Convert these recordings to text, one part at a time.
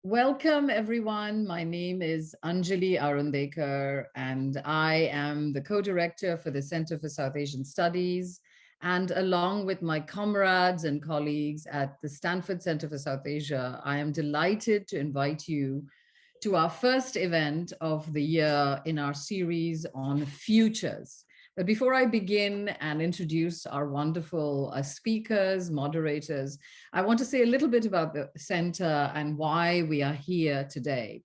Welcome, everyone. My name is Anjali Arondekar, and I am the co-director for the Center for South Asian Studies. And along with my comrades and colleagues at the Stanford Center for South Asia, I am delighted to invite you to our first event of the year in our series on futures. But before I begin and introduce our wonderful speakers, moderators, I want to say a little bit about the center and why we are here today.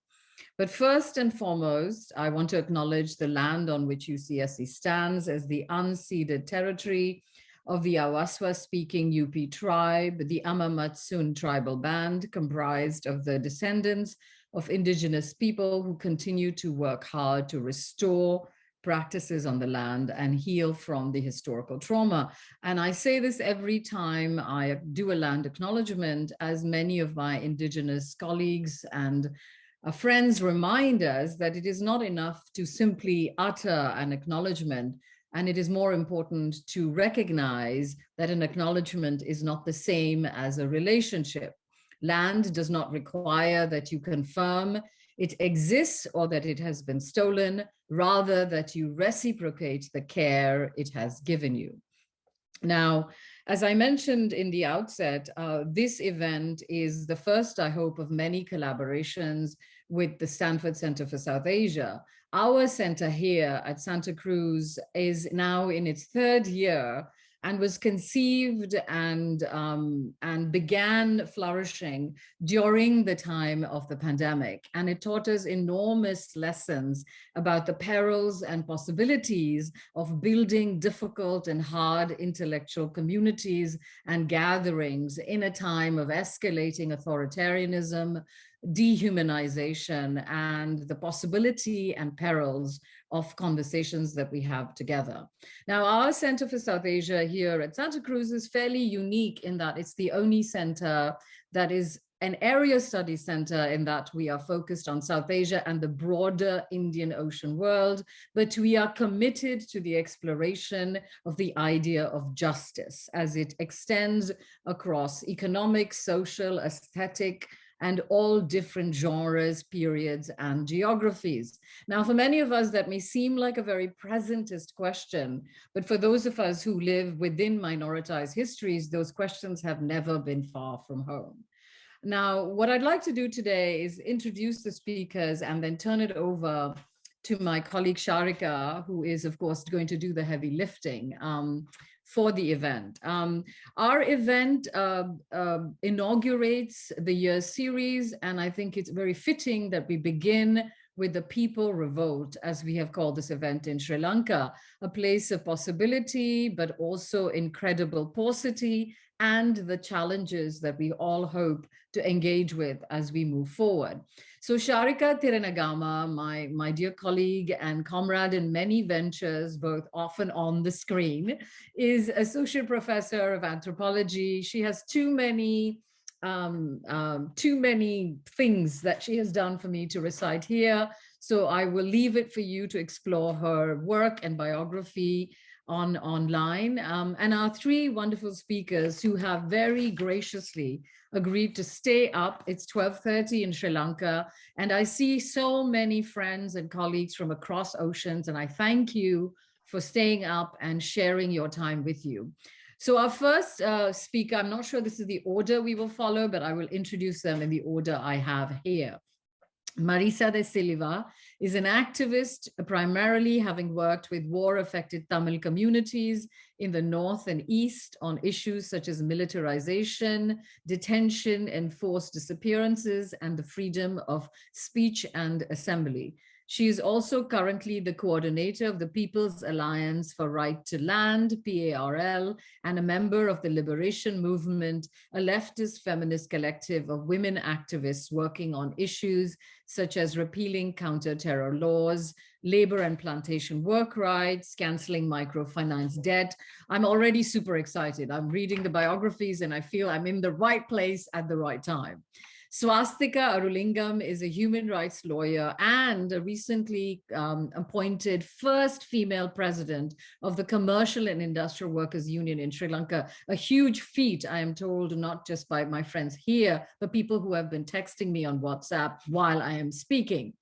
But first and foremost, I want to acknowledge the land on which UCSC stands as the unceded territory of the Awaswa-speaking UP tribe, the Amamatsun tribal band, comprised of the descendants of indigenous people who continue to work hard to restore practices on the land and heal from the historical trauma. And I say this every time I do a land acknowledgement, as many of my indigenous colleagues and friends remind us that it is not enough to simply utter an acknowledgement, and it is more important to recognize that an acknowledgement is not the same as a relationship. Land does not require that you confirm it exists or that it has been stolen, rather that you reciprocate the care it has given you. Now, as I mentioned in the outset, this event is the first, I hope, of many collaborations with the Stanford Center for South Asia. Our center here at Santa Cruz is now in its third year and was conceived and began flourishing during the time of the pandemic. And it taught us enormous lessons about the perils and possibilities of building difficult and hard intellectual communities and gatherings in a time of escalating authoritarianism, dehumanization, and the possibility and perils of conversations that we have together. Now, our Center for South Asia here at Santa Cruz is fairly unique in that it's the only center that is an area study center, in that we are focused on South Asia and the broader Indian Ocean world, but we are committed to the exploration of the idea of justice as it extends across economic, social, aesthetic, and all different genres, periods, and geographies. Now, for many of us, that may seem like a very presentist question, but for those of us who live within minoritized histories, those questions have never been far from home. Now, what I'd like to do today is introduce the speakers and then turn it over to my colleague Sharika, who is, of course, going to do the heavy lifting for the event. Our event inaugurates the year's series, and I think it's very fitting that we begin with the People Revolt, as we have called this event in Sri Lanka, a place of possibility, but also incredible paucity, and the challenges that we all hope to engage with as we move forward. So Sharika Thiranagama, my dear colleague and comrade in many ventures, both often on the screen, is associate professor of anthropology. She has too many things that she has done for me to recite here. So I will leave it for you to explore her work and biography online. And our three wonderful speakers who have very graciously agreed to stay up. It's 12:30 in Sri Lanka, and I see so many friends and colleagues from across oceans, and I thank you for staying up and sharing your time with you. So our first speaker, I'm not sure this is the order we will follow, but I will introduce them in the order I have here. Marisa De Silva is an activist, primarily having worked with war-affected Tamil communities in the North and East on issues such as militarization, detention, enforced disappearances, and the freedom of speech and assembly. She is also currently the coordinator of the People's Alliance for Right to Land, PARL, and a member of the Liberation Movement, a leftist feminist collective of women activists working on issues such as repealing counter-terror laws, labor and plantation work rights, canceling microfinance debt. I'm already super excited. I'm reading the biographies and I feel I'm in the right place at the right time. Swasthika Arulingam is a human rights lawyer and a recently appointed first female president of the Commercial and Industrial Workers Union in Sri Lanka. A huge feat, I am told, not just by my friends here, but people who have been texting me on WhatsApp while I am speaking.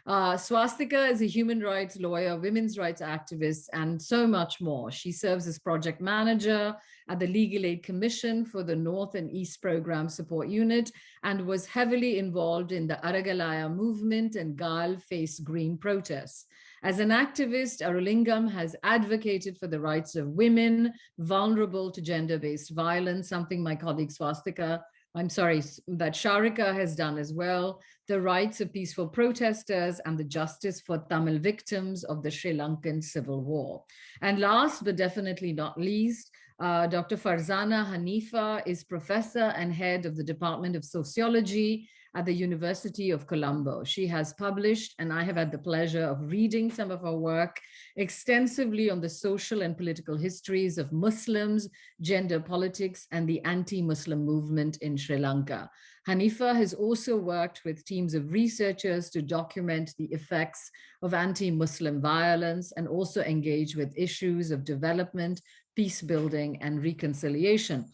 Swasthika is a human rights lawyer, women's rights activist, and so much more. She serves as project manager at the Legal Aid Commission for the North and East Program Support Unit and was heavily involved in the Aragalaya movement and Gal Face Green protests. As an activist, Arulingam has advocated for the rights of women vulnerable to gender-based violence, something my colleague Swasthika, that Sharika has done as well, the rights of peaceful protesters and the justice for Tamil victims of the Sri Lankan civil war. And last but definitely not least, Dr. Farzana Haniffa is professor and head of the Department of Sociology at the University of Colombo. She has published, and I have had the pleasure of reading some of her work extensively on the social and political histories of Muslims, gender politics, and the anti-Muslim movement in Sri Lanka. Haniffa has also worked with teams of researchers to document the effects of anti-Muslim violence and also engage with issues of development, peace building, and reconciliation.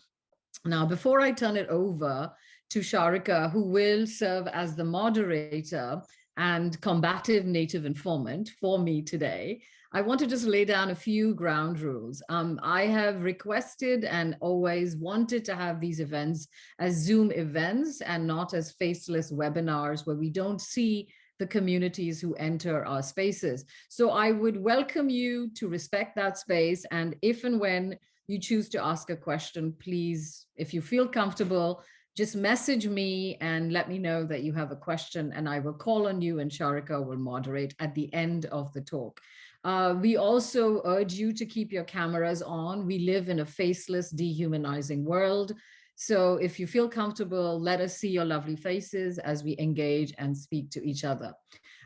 Now, before I turn it over to Sharika, who will serve as the moderator and combative native informant for me today, I want to just lay down a few ground rules. I have requested and always wanted to have these events as Zoom events and not as faceless webinars where we don't see the communities who enter our spaces. So I would welcome you to respect that space. And if and when you choose to ask a question, please, if you feel comfortable, just message me and let me know that you have a question and I will call on you and Sharika will moderate at the end of the talk. We also urge you to keep your cameras on. We live in a faceless, dehumanizing world. So if you feel comfortable, let us see your lovely faces as we engage and speak to each other.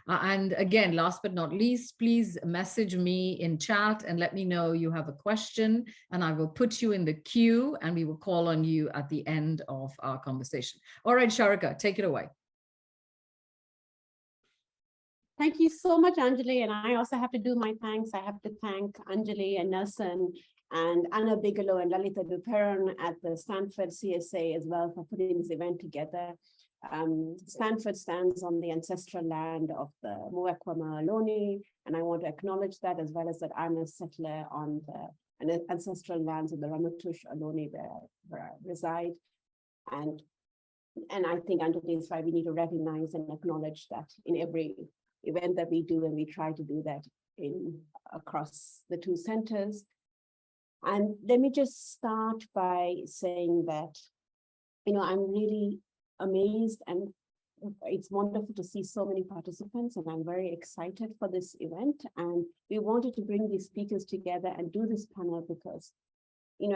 And again, last but not least, please message me in chat and let me know you have a question and I will put you in the queue and we will call on you at the end of our conversation. All right, Sharika, take it away. Thank you so much, Anjali. And I also have to do my thanks. I have to thank Anjali and Nelson and Anna Bigelow and Lalita Duperon at the Stanford CSA as well for putting this event together. Stanford stands on the ancestral land of the Muekwama Ohlone, and I want to acknowledge that, as well as that I'm a settler on the ancestral lands of the Ramaytush Ohlone where I reside. And I think Anjali is right, we need to recognize and acknowledge that in every event that we do, and we try to do that across the two centers. And let me just start by saying that, I'm really amazed and it's wonderful to see so many participants, and I'm very excited for this event. And we wanted to bring these speakers together and do this panel because,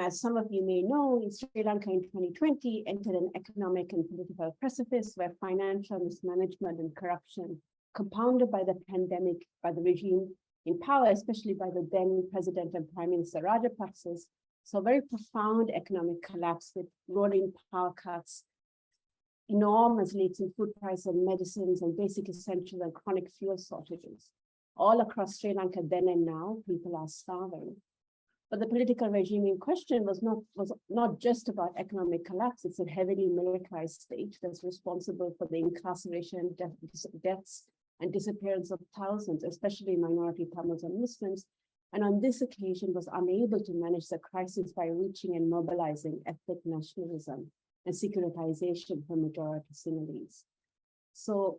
as some of you may know, Sri Lanka in 2020 entered an economic and political precipice where financial mismanagement and corruption, compounded by the pandemic, by the regime in power, especially by the then President and Prime Minister Rajapaksa, saw very profound economic collapse with rolling power cuts, enormous leaks in food prices and medicines and basic essential and chronic fuel shortages. All across Sri Lanka then and now, people are starving. But the political regime in question was not just about economic collapse. It's a heavily militarized state that's responsible for the incarceration, deaths, and disappearance of thousands, especially minority Tamils and Muslims, and on this occasion was unable to manage the crisis by reaching and mobilizing ethnic nationalism and securitization for majority Sinhalese. So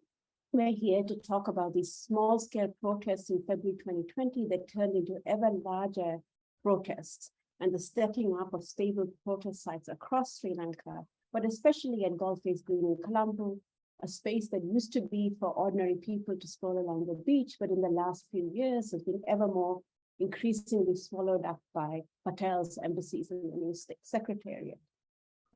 we're here to talk about these small-scale protests in February 2020 that turned into ever larger protests and the setting up of stable protest sites across Sri Lanka, but especially at Gal Face Green in Colombo, a space that used to be for ordinary people to stroll along the beach, but in the last few years has been ever more increasingly swallowed up by Patel's embassies in the new state secretariat.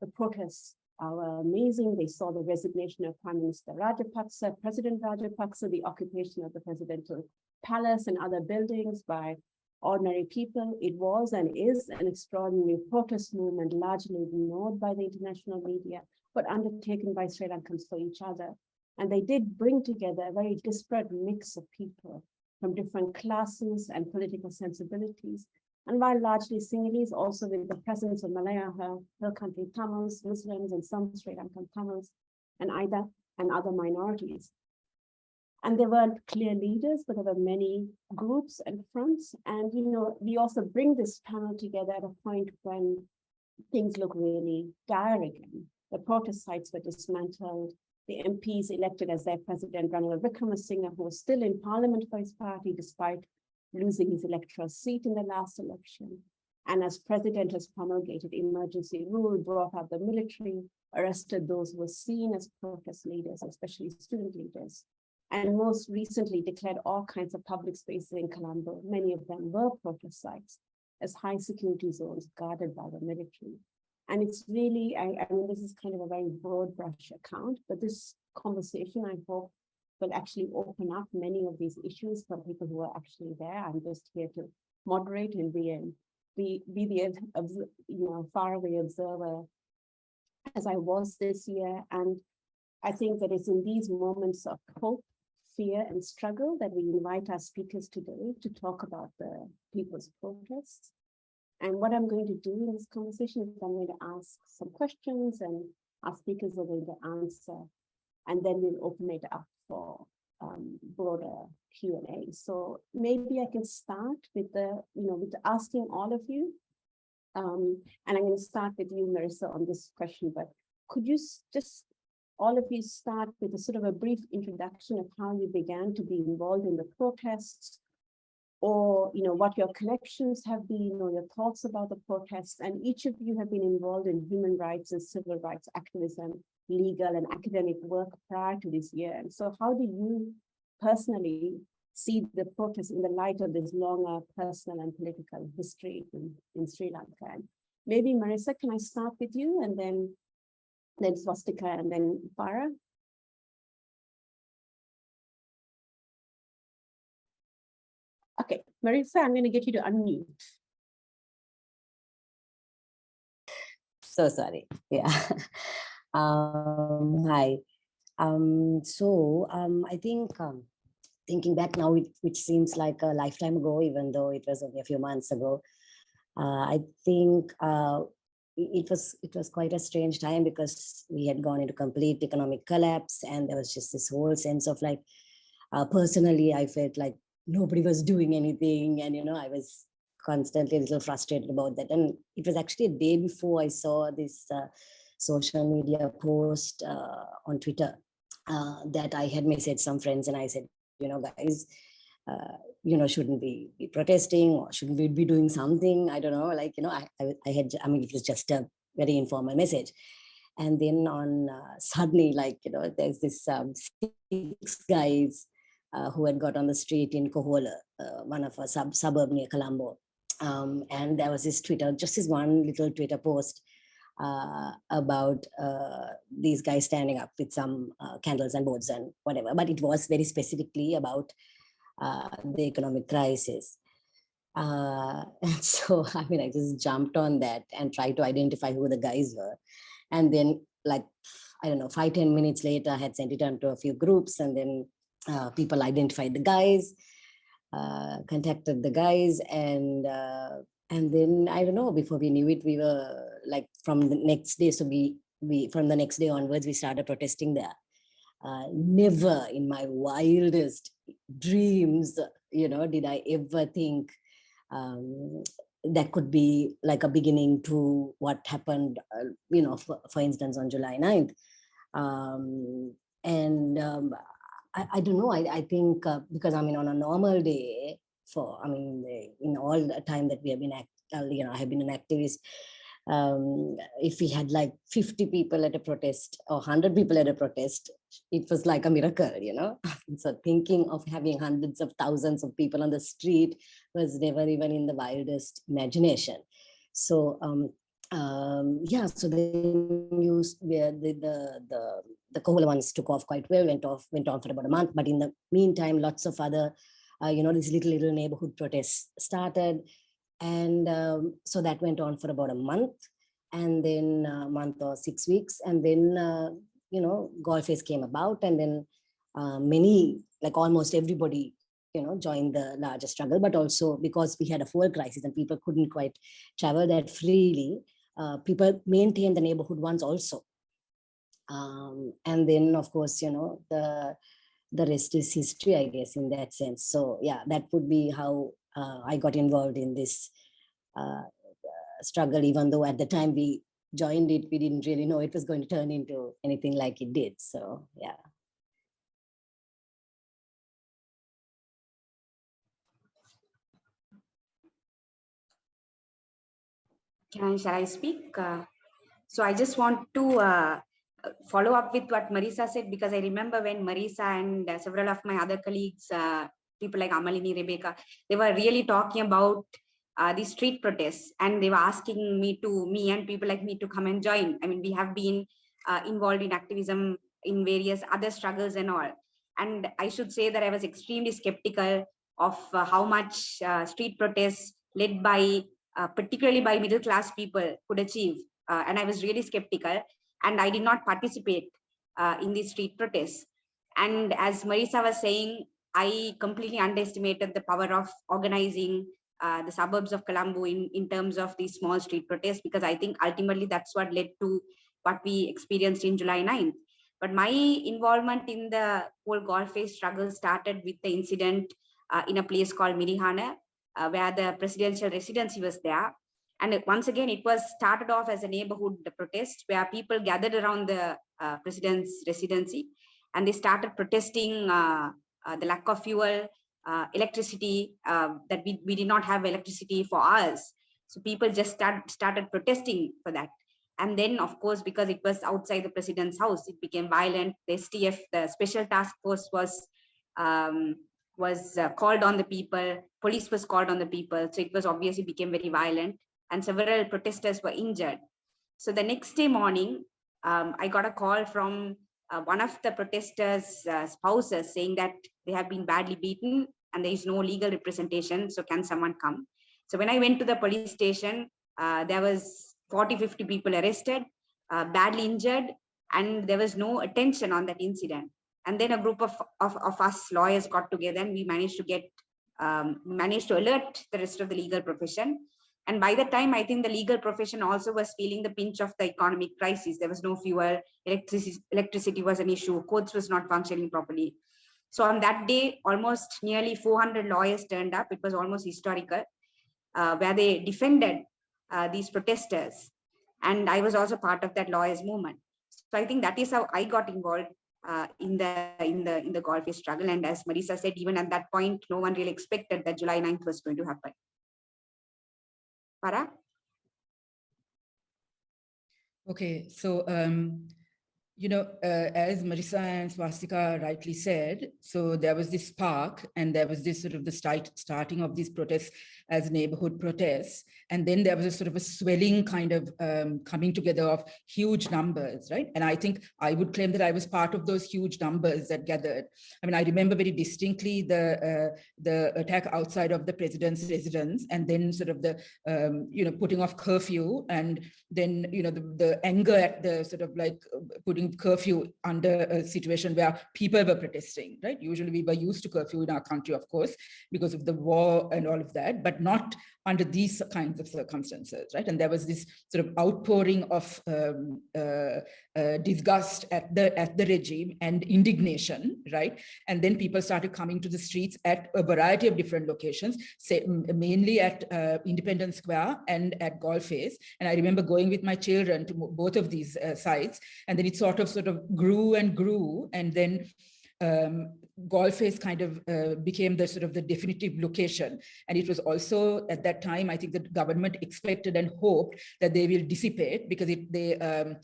The protests are amazing. They saw the resignation of Prime Minister Rajapaksa, President Rajapaksa, the occupation of the presidential palace and other buildings by ordinary people. It was and is an extraordinary protest movement, largely ignored by the international media, but undertaken by Sri Lankans for each other. And they did bring together a very disparate mix of people from different classes and political sensibilities. And while largely Sinhalese, also with the presence of Malaya, Hill Country Tamils, Muslims, and some Sri Lankan Tamils, and other minorities. And there weren't clear leaders, but there were many groups and fronts. And, we also bring this panel together at a point when things look really dire again. The protest sites were dismantled. The MPs elected as their president, Ranil Wickremesinghe, who was still in parliament for his party, despite losing his electoral seat in the last election. And as president has promulgated emergency rule, brought out the military, arrested those who were seen as protest leaders, especially student leaders, and most recently declared all kinds of public spaces in Colombo, many of them were protest sites, as high security zones guarded by the military. And it's really, I mean, this is kind of a very broad brush account, but this conversation, I hope, will actually open up many of these issues for people who are actually there. I'm just here to moderate and be the faraway observer as I was this year. And I think that it's in these moments of hope, fear, and struggle that we invite our speakers today to talk about the people's protests. And what I'm going to do in this conversation is I'm going to ask some questions and our speakers are going to answer, and then we'll open it up for broader Q&A. So maybe I can start with with asking all of you, and I'm going to start with you, Marisa, on this question, but could you just all of you start with a sort of a brief introduction of how you began to be involved in the protests, or what your connections have been, or your thoughts about the protests. And each of you have been involved in human rights and civil rights activism, legal and academic work prior to this year. And so how do you personally see the protests in the light of this longer personal and political history in Sri Lanka? And maybe Marisa, can I start with you, and then Swasthika, and then Farah? Okay, Marisa, I'm going to get you to unmute. So sorry. Yeah. Hi. I think thinking back now, which seems like a lifetime ago, even though it was only a few months ago, I think it was quite a strange time, because we had gone into complete economic collapse, and there was just this whole sense of like, personally, I felt like nobody was doing anything, and I was constantly a little frustrated about that. And it was actually a day before I saw this social media post on Twitter that I had messaged some friends, and I said, guys, shouldn't we be protesting, or shouldn't we be doing something? I don't know, it was just a very informal message. And then on suddenly, there's this 6 guys who had got on the street in Kohola, one of a suburb near Colombo. And there was this one little Twitter post about these guys standing up with some candles and boards and whatever, but it was very specifically about the economic crisis. And so, I just jumped on that and tried to identify who the guys were. And then, 5-10 minutes later, I had sent it on to a few groups, and then people identified the guys, contacted the guys, and then, I don't know, before we knew it, we were from the next day. So from the next day onwards, we started protesting there. Never in my wildest dreams, did I ever think that could be like a beginning to what happened, for instance, on July 9th. I don't know, I think because on a normal day, in all the time that we have been, I have been an activist, if we had 50 people at a protest or 100 people at a protest, it was like a miracle, So thinking of having hundreds of thousands of people on the street was never even in the wildest imagination. So so then the Kohola ones took off quite well, went on for about a month. But in the meantime, lots of other, these little neighborhood protests started. And so that went on for about a month. and then a month or 6 weeks, and then you know, Golface came about, and then many, like almost everybody, you know, joined the larger struggle. But also because we had a fuel crisis and people couldn't quite travel that freely, people maintained the neighborhood ones also. And then, of course, you know, the rest is history, I guess, in that sense. So yeah, that would be how I got involved in this struggle, even though at the time we joined it, we didn't really know it was going to turn into anything like it did. So yeah. Shall I speak? So I just want to follow up with what Marisa said, because I remember when Marisa and several of my other colleagues, people like Amalini, Rebecca, they were really talking about the street protests, and they were asking me and people like me to come and join. I mean, we have been involved in activism in various other struggles and all. And I should say that I was extremely skeptical of how much street protests led by particularly by middle class people could achieve. And I was really skeptical, and I did not participate in these street protests. And as Marisa was saying, I completely underestimated the power of organizing the suburbs of Colombo in terms of these small street protests, because I think ultimately that's what led to what we experienced in July 9th. But my involvement in the whole Golface struggle started with the incident in a place called Mirihana, where the presidential residency was there. And once again, it was started off as a neighborhood protest where people gathered around the president's residency, and they started protesting the lack of fuel, electricity, that we did not have electricity for hours. So people just started protesting for that. And then, of course, because it was outside the president's house, it became violent. The STF, the Special Task Force, was called on the people. Police was called on the people. So it was obviously became very violent, and several protesters were injured. So the next day morning, I got a call from one of the protesters' spouses saying that they have been badly beaten and there is no legal representation. So can someone come? So when I went to the police station, there was 40-50 people arrested, badly injured, and there was no attention on that incident. And then a group of us lawyers got together, and we managed to alert the rest of the legal profession. And by the time, I think the legal profession also was feeling the pinch of the economic crisis. There was no fuel, electricity was an issue, courts was not functioning properly. So on that day, almost nearly 400 lawyers turned up. It was almost historical, where they defended these protesters. And I was also part of that lawyers movement. So I think that is how I got involved in the Golface struggle. And as Marisa said, even at that point, no one really expected that July 9th was going to happen. Farah? Okay, so you know, as Marisa and Swasthika rightly said, so there was this spark, and there was this sort of the starting of these protests as neighborhood protests, and then there was a sort of a swelling kind of coming together of huge numbers, right? And I think I would claim that I was part of those huge numbers that gathered. I mean, I remember very distinctly the attack outside of the president's residence, and then sort of the you know, putting off curfew, and then, you know, the anger at the sort of like putting curfew under a situation where people were protesting, right? Usually we were used to curfew in our country, of course, because of the war and all of that, but not under these kinds of circumstances, right? And there was this sort of outpouring of disgust at the regime and indignation, right? And then people started coming to the streets at a variety of different locations, mainly at Independence Square and at Golface. And I remember going with my children to both of these sites, and then it sort of grew and grew, and then Golface kind of became the sort of the definitive location. And it was also at that time, I think the government expected and hoped that they will dissipate, because they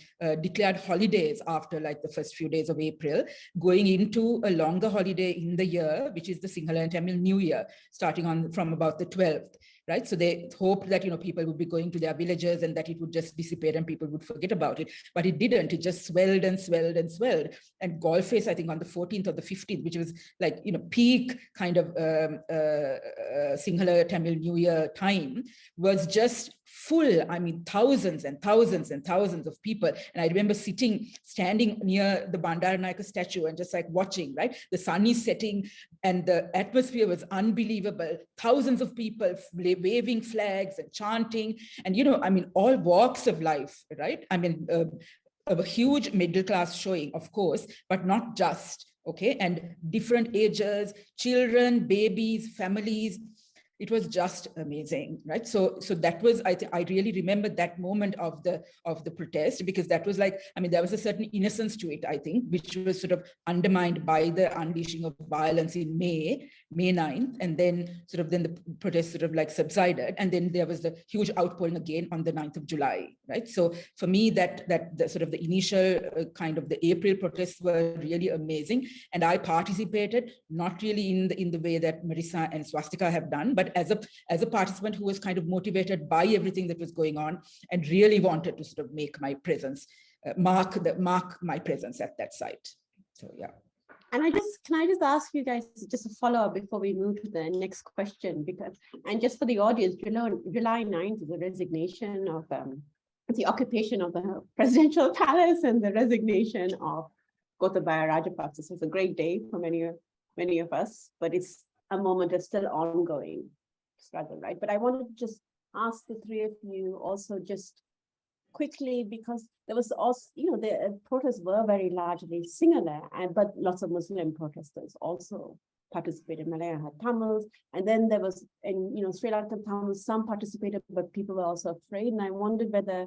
declared holidays after like the first few days of April, going into a longer holiday in the year, which is the Sinhala and Tamil New Year, starting from about the 12th. Right? So they hoped that, you know, people would be going to their villages and that it would just dissipate and people would forget about it. But it didn't. It just swelled and swelled and swelled. And Golface, I think on the 14th or the 15th, which was like, you know, peak kind of Sinhala Tamil New Year time, was just full, I mean, thousands and thousands and thousands of people. And I remember standing near the Bandaranayake statue and just like watching, right? The sun is setting and the atmosphere was unbelievable. Thousands of people waving flags and chanting, and, you know, I mean, all walks of life, right? I mean, a huge middle class showing, of course, but not just, okay? And different ages, children, babies, families. It was just amazing, right? So that was, I really remember that moment of the protest, because that was like, I mean, there was a certain innocence to it, I think, which was sort of undermined by the unleashing of violence in May 9th, and then the protest sort of like subsided, and then there was the huge outpouring again on the 9th of July, right? So for me, that the sort of the initial kind of the April protests were really amazing, and I participated, not really in the way that Marisa and Swasthika have done, but as a participant who was kind of motivated by everything that was going on and really wanted to sort of make my presence, mark my presence at that site. So yeah. And can I just ask you guys just a follow-up before we move to the next question, and just for the audience, July 9th is the resignation of the occupation of the presidential palace and the resignation of Gotabaya Rajapaksa. So it's a great day for many of us, but it's a moment that's still ongoing struggle, right? But I wanted to just ask the three of you also just quickly, because there was also, you know, the protests were very largely singular, but lots of Muslim protesters also participated. Malaya had Tamils, and then there was, and you know, Sri Lankan Tamils, some participated, but people were also afraid. And I wondered whether,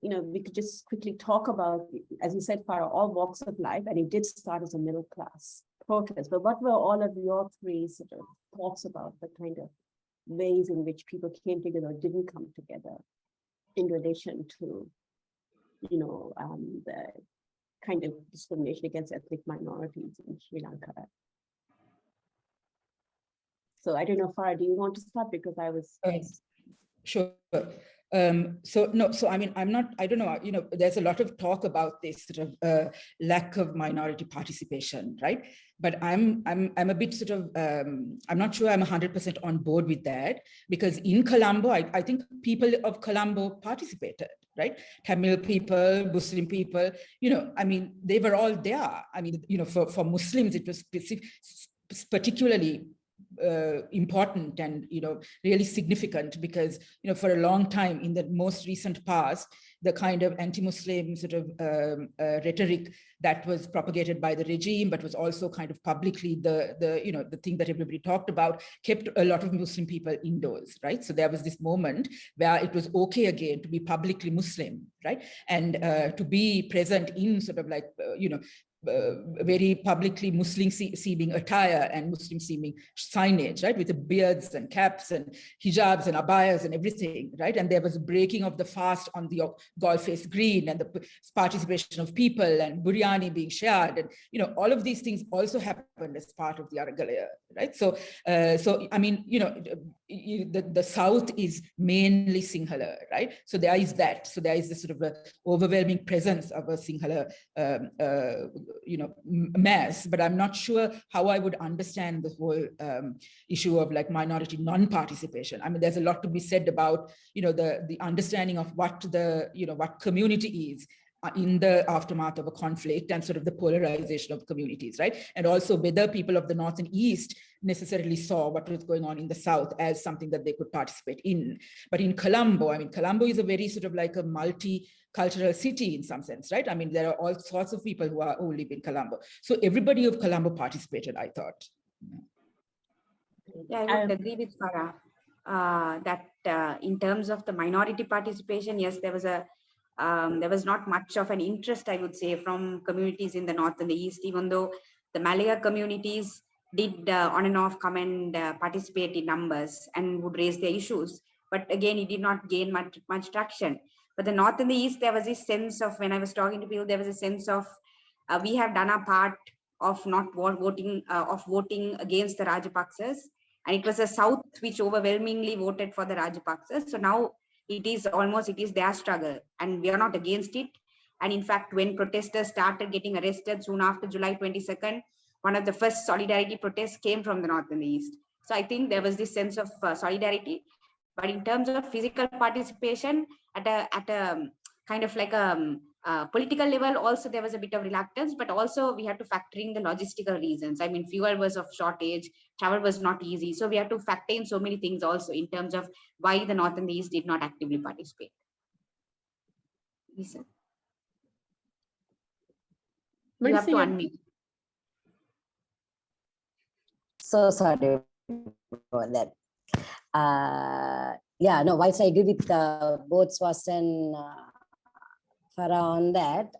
you know, we could just quickly talk about, as you said, Farah, all walks of life, and it did start as a middle class protest. But what were all of your three sort of thoughts about the kind of ways in which people came together or didn't come together in relation to, you know, the kind of discrimination against ethnic minorities in Sri Lanka? So I don't know, Farah, do you want to start? Because I was... Sure. So I mean, I don't know, you know, there's a lot of talk about this sort of lack of minority participation, right? But I'm a bit sort of, I'm not sure I'm 100% on board with that, because in Colombo, I think people of Colombo participated, right? Tamil people, Muslim people, you know, I mean, they were all there. I mean, you know, for Muslims, it was particularly important and, you know, really significant, because, you know, for a long time in the most recent past, the kind of anti-Muslim sort of rhetoric that was propagated by the regime, but was also kind of publicly the you know, the thing that everybody talked about, kept a lot of Muslim people indoors, right? So there was this moment where it was okay again to be publicly Muslim, right? And to be present in sort of like, you know, very publicly Muslim seeming attire and Muslim seeming signage, right? With the beards and caps and hijabs and abayas and everything, right? And there was a breaking of the fast on the Golface Green, and the participation of people and biryani being shared. And, you know, all of these things also happened as part of the Aragalaya, right? So, I mean, you know, the South is mainly Sinhala, right? So there is that. So there is this sort of overwhelming presence of a Sinhala, you know, mass, but I'm not sure how I would understand the whole issue of like minority non-participation. I mean, there's a lot to be said about, you know, the understanding of what the, you know, what community is in the aftermath of a conflict, and sort of the polarization of communities, right? And also whether people of the North and East necessarily saw what was going on in the South as something that they could participate in. But in Colombo, I mean, Colombo is a very sort of like a multi-cultural city in some sense, right? I mean, there are all sorts of people who live in Colombo. So everybody of Colombo participated, I thought. Yeah, I would agree with Farah that in terms of the minority participation, yes, there was not much of an interest, I would say, from communities in the North and the East, even though the Malaya communities did on and off come and participate in numbers and would raise their issues. But again, it did not gain much traction. But the North and the East, there was this sense of, when I was talking to people, there was a sense of we have done our part of not voting, of voting against the Rajapaksas. And it was the South which overwhelmingly voted for the Rajapaksas. So now it is their struggle, and we are not against it. And in fact, when protesters started getting arrested soon after July 22nd, one of the first solidarity protests came from the North and the East. So I think there was this sense of solidarity. But in terms of physical participation at a kind of like a political level, also there was a bit of reluctance, but also we had to factor in the logistical reasons. I mean, fuel was of shortage, travel was not easy. So we had to factor in so many things also in terms of why the North and the East did not actively participate. Lisa, you have to unmute. So sorry about that. Yeah, no, whilst I agree with both Swas and Farah on that,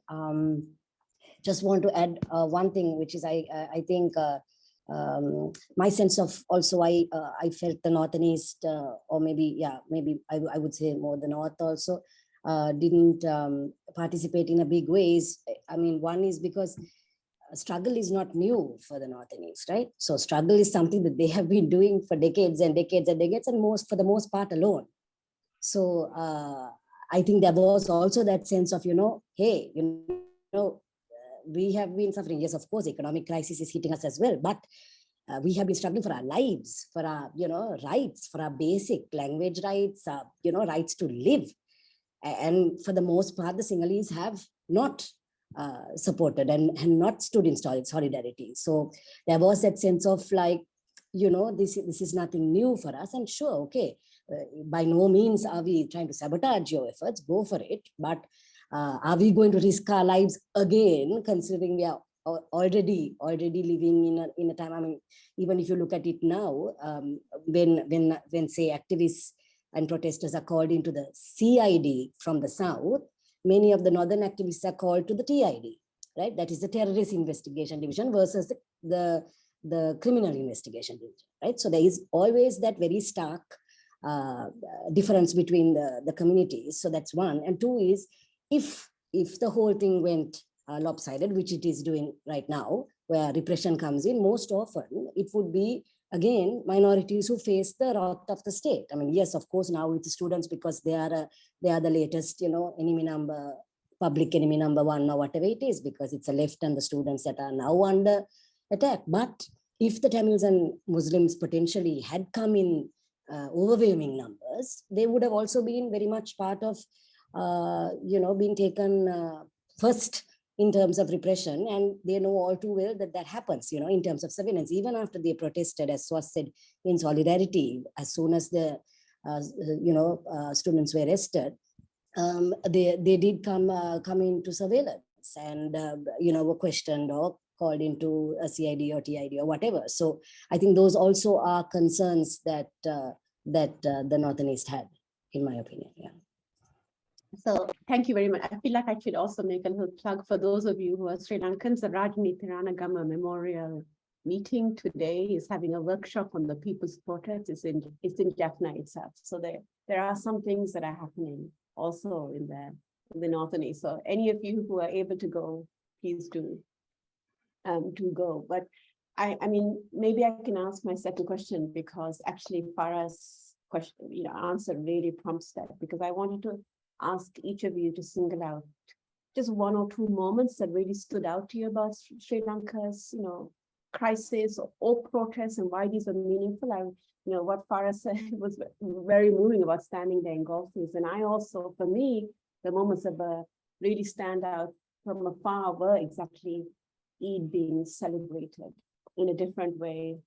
just want to add one thing, which is I think my sense of also I felt the North and East, or maybe I would say more the North also didn't participate in a big ways. I mean, one is because struggle is not new for the North and East, right? So struggle is something that they have been doing for decades and decades and decades, and for the most part alone. So I think there was also that sense of, hey, we have been suffering. Yes, of course, economic crisis is hitting us as well, but we have been struggling for our lives, for our, rights, for our basic language rights, rights to live. And for the most part, the Sinhalese have not supported and not stood in solidarity. So there was that sense of like, this is nothing new for us. And sure, okay, by no means are we trying to sabotage your efforts, go for it. But are we going to risk our lives again, considering we are already living in a time? I mean, even if you look at it now, when say activists and protesters are called into the CID from the South, many of the Northern activists are called to the TID, right? That is the Terrorist Investigation Division versus the Criminal Investigation Division, right? So there is always that very stark difference between the communities. So that's one. And two is, if the whole thing went lopsided, which it is doing right now, where repression comes in, most often it would be, again, minorities who face the wrath of the state. I mean, yes, of course, now with the students, because they are the latest, public enemy number one, or whatever it is, because it's the left and the students that are now under attack. But if the Tamils and Muslims potentially had come in overwhelming numbers, they would have also been very much part of, being taken first in terms of repression, and they know all too well that happens, in terms of surveillance. Even after they protested, as Swas said, in solidarity, as soon as the, students were arrested, they did come into surveillance and, were questioned or called into a CID or TID or whatever. So I think those also are concerns that the North and East had, in my opinion. Yeah. So thank you very much. I feel like I should also make a little plug for those of you who are Sri Lankans. The Rajni Thiranagama Memorial meeting today is having a workshop on the people's protest. It's in Jaffna itself. So there are some things that are happening also in the North and East. So any of you who are able to go, please do go. But I mean, maybe I can ask my second question, because actually Farah's question, answer really prompts that, because I wanted to ask each of you to single out just one or two moments that really stood out to you about Sri Lanka's, crisis or protests, and why these are meaningful. What Farah said was very moving about standing there in golf fields. And I also, for me, the moments that really stand out from afar were exactly Eid being celebrated in a different way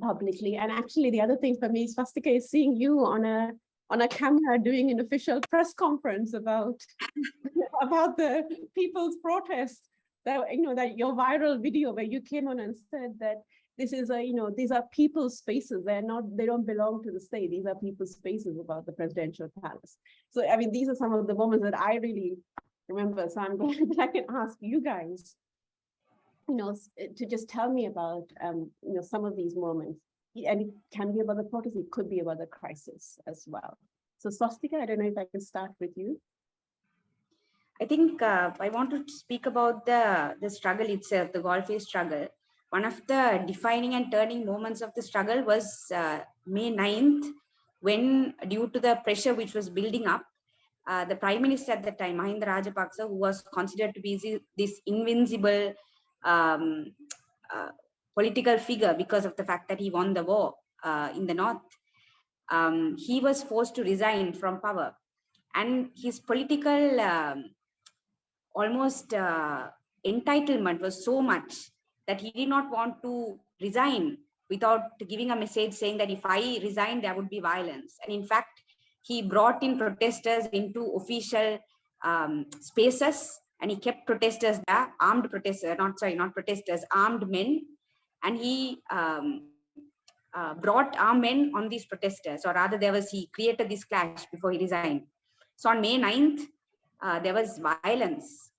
publicly. And actually, the other thing for me, Swasthika, is seeing you on a camera doing an official press conference about the people's protest. That your viral video where you came on and said that this is these are people's spaces. They don't belong to the state. These are people's spaces about the presidential palace. So I mean, these are some of the moments that I really remember. So I'm glad that I can ask you guys, to just tell me about some of these moments. And it can be about the protest, it could be about the crisis as well. So Swasthika, I don't know if I can start with you. I think I want to speak about the struggle itself, the Golfe struggle. One of the defining and turning moments of the struggle was May 9th, when, due to the pressure which was building up, the Prime Minister at the time, Mahinda Rajapaksa, who was considered to be this invincible political figure because of the fact that he won the war in the north, he was forced to resign from power. And his political almost entitlement was so much that he did not want to resign without giving a message saying that if I resign, there would be violence. And in fact, he brought in protesters into official spaces, and he kept protesters there, armed protesters, not protesters, armed men. And he brought armed men on these protesters, or rather he created this clash before he resigned. So on May 9th, there was violence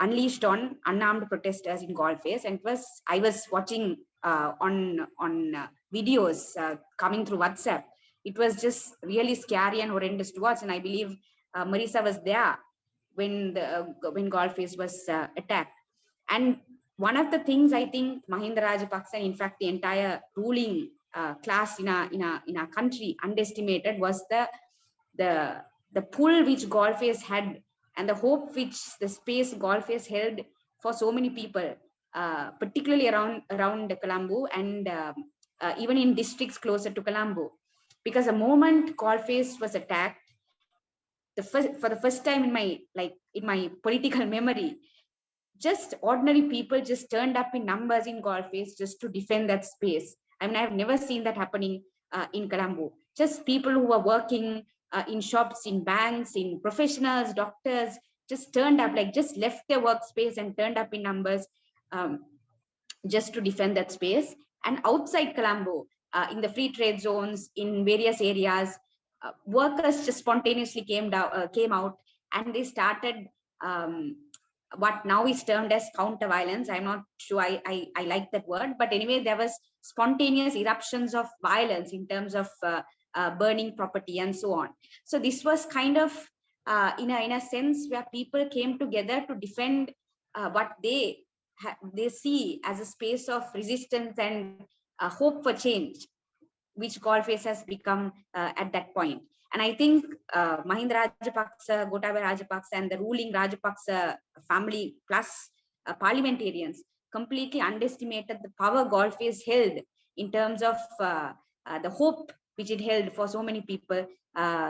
unleashed on unarmed protesters in Galway, and I was watching on videos coming through WhatsApp. It was just really scary and horrendous to watch, and I believe Marisa was there when Galway was attacked. And one of the things I think Mahinda Rajapaksa, in fact the entire ruling class in our country underestimated was the pull which Galway had, and the hope which the space Galway held for so many people, particularly around Colombo and even in districts closer to Colombo. Because the moment Galway was attacked, for the first time in my political memory, just ordinary people just turned up in numbers in Galway just to defend that space. I mean, I've never seen that happening in Colombo. Just people who were working in shops, in banks, in professionals, doctors, just turned up, just left their workspace and turned up in numbers just to defend that space. And outside Colombo, in the free trade zones, in various areas, workers just spontaneously came out, and they started what now is termed as counter violence. I'm not sure I like that word, but anyway, there was spontaneous eruptions of violence in terms of burning property and so on. So this was kind of in a sense where people came together to defend what they see as a space of resistance and hope for change, which Galway has become at that point. And I think Mahinda Rajapaksa, Gotabaya Rajapaksa, and the ruling Rajapaksa family plus parliamentarians completely underestimated the power Galway held in terms of the hope which it held for so many people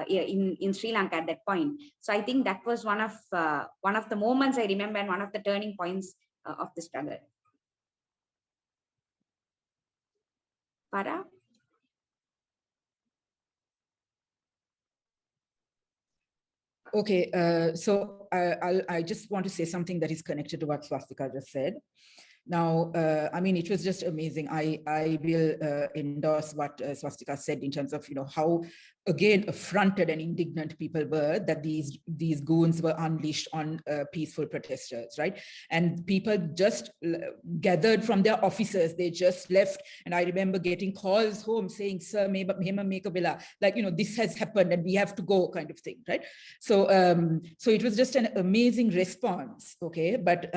in Sri Lanka at that point. So I think that was one of the moments I remember and one of the turning points of the struggle. Farah? Okay, so I just want to say something that is connected to what Swasthika just said. Now, I mean, it was just amazing. I will endorse what Swasthika said in terms of, how, again, affronted and indignant people were that these goons were unleashed on peaceful protesters, right? And people just gathered from their offices. They just left. And I remember getting calls home saying, sir, this has happened and we have to go, kind of thing, right? So, so it was just an amazing response, okay? But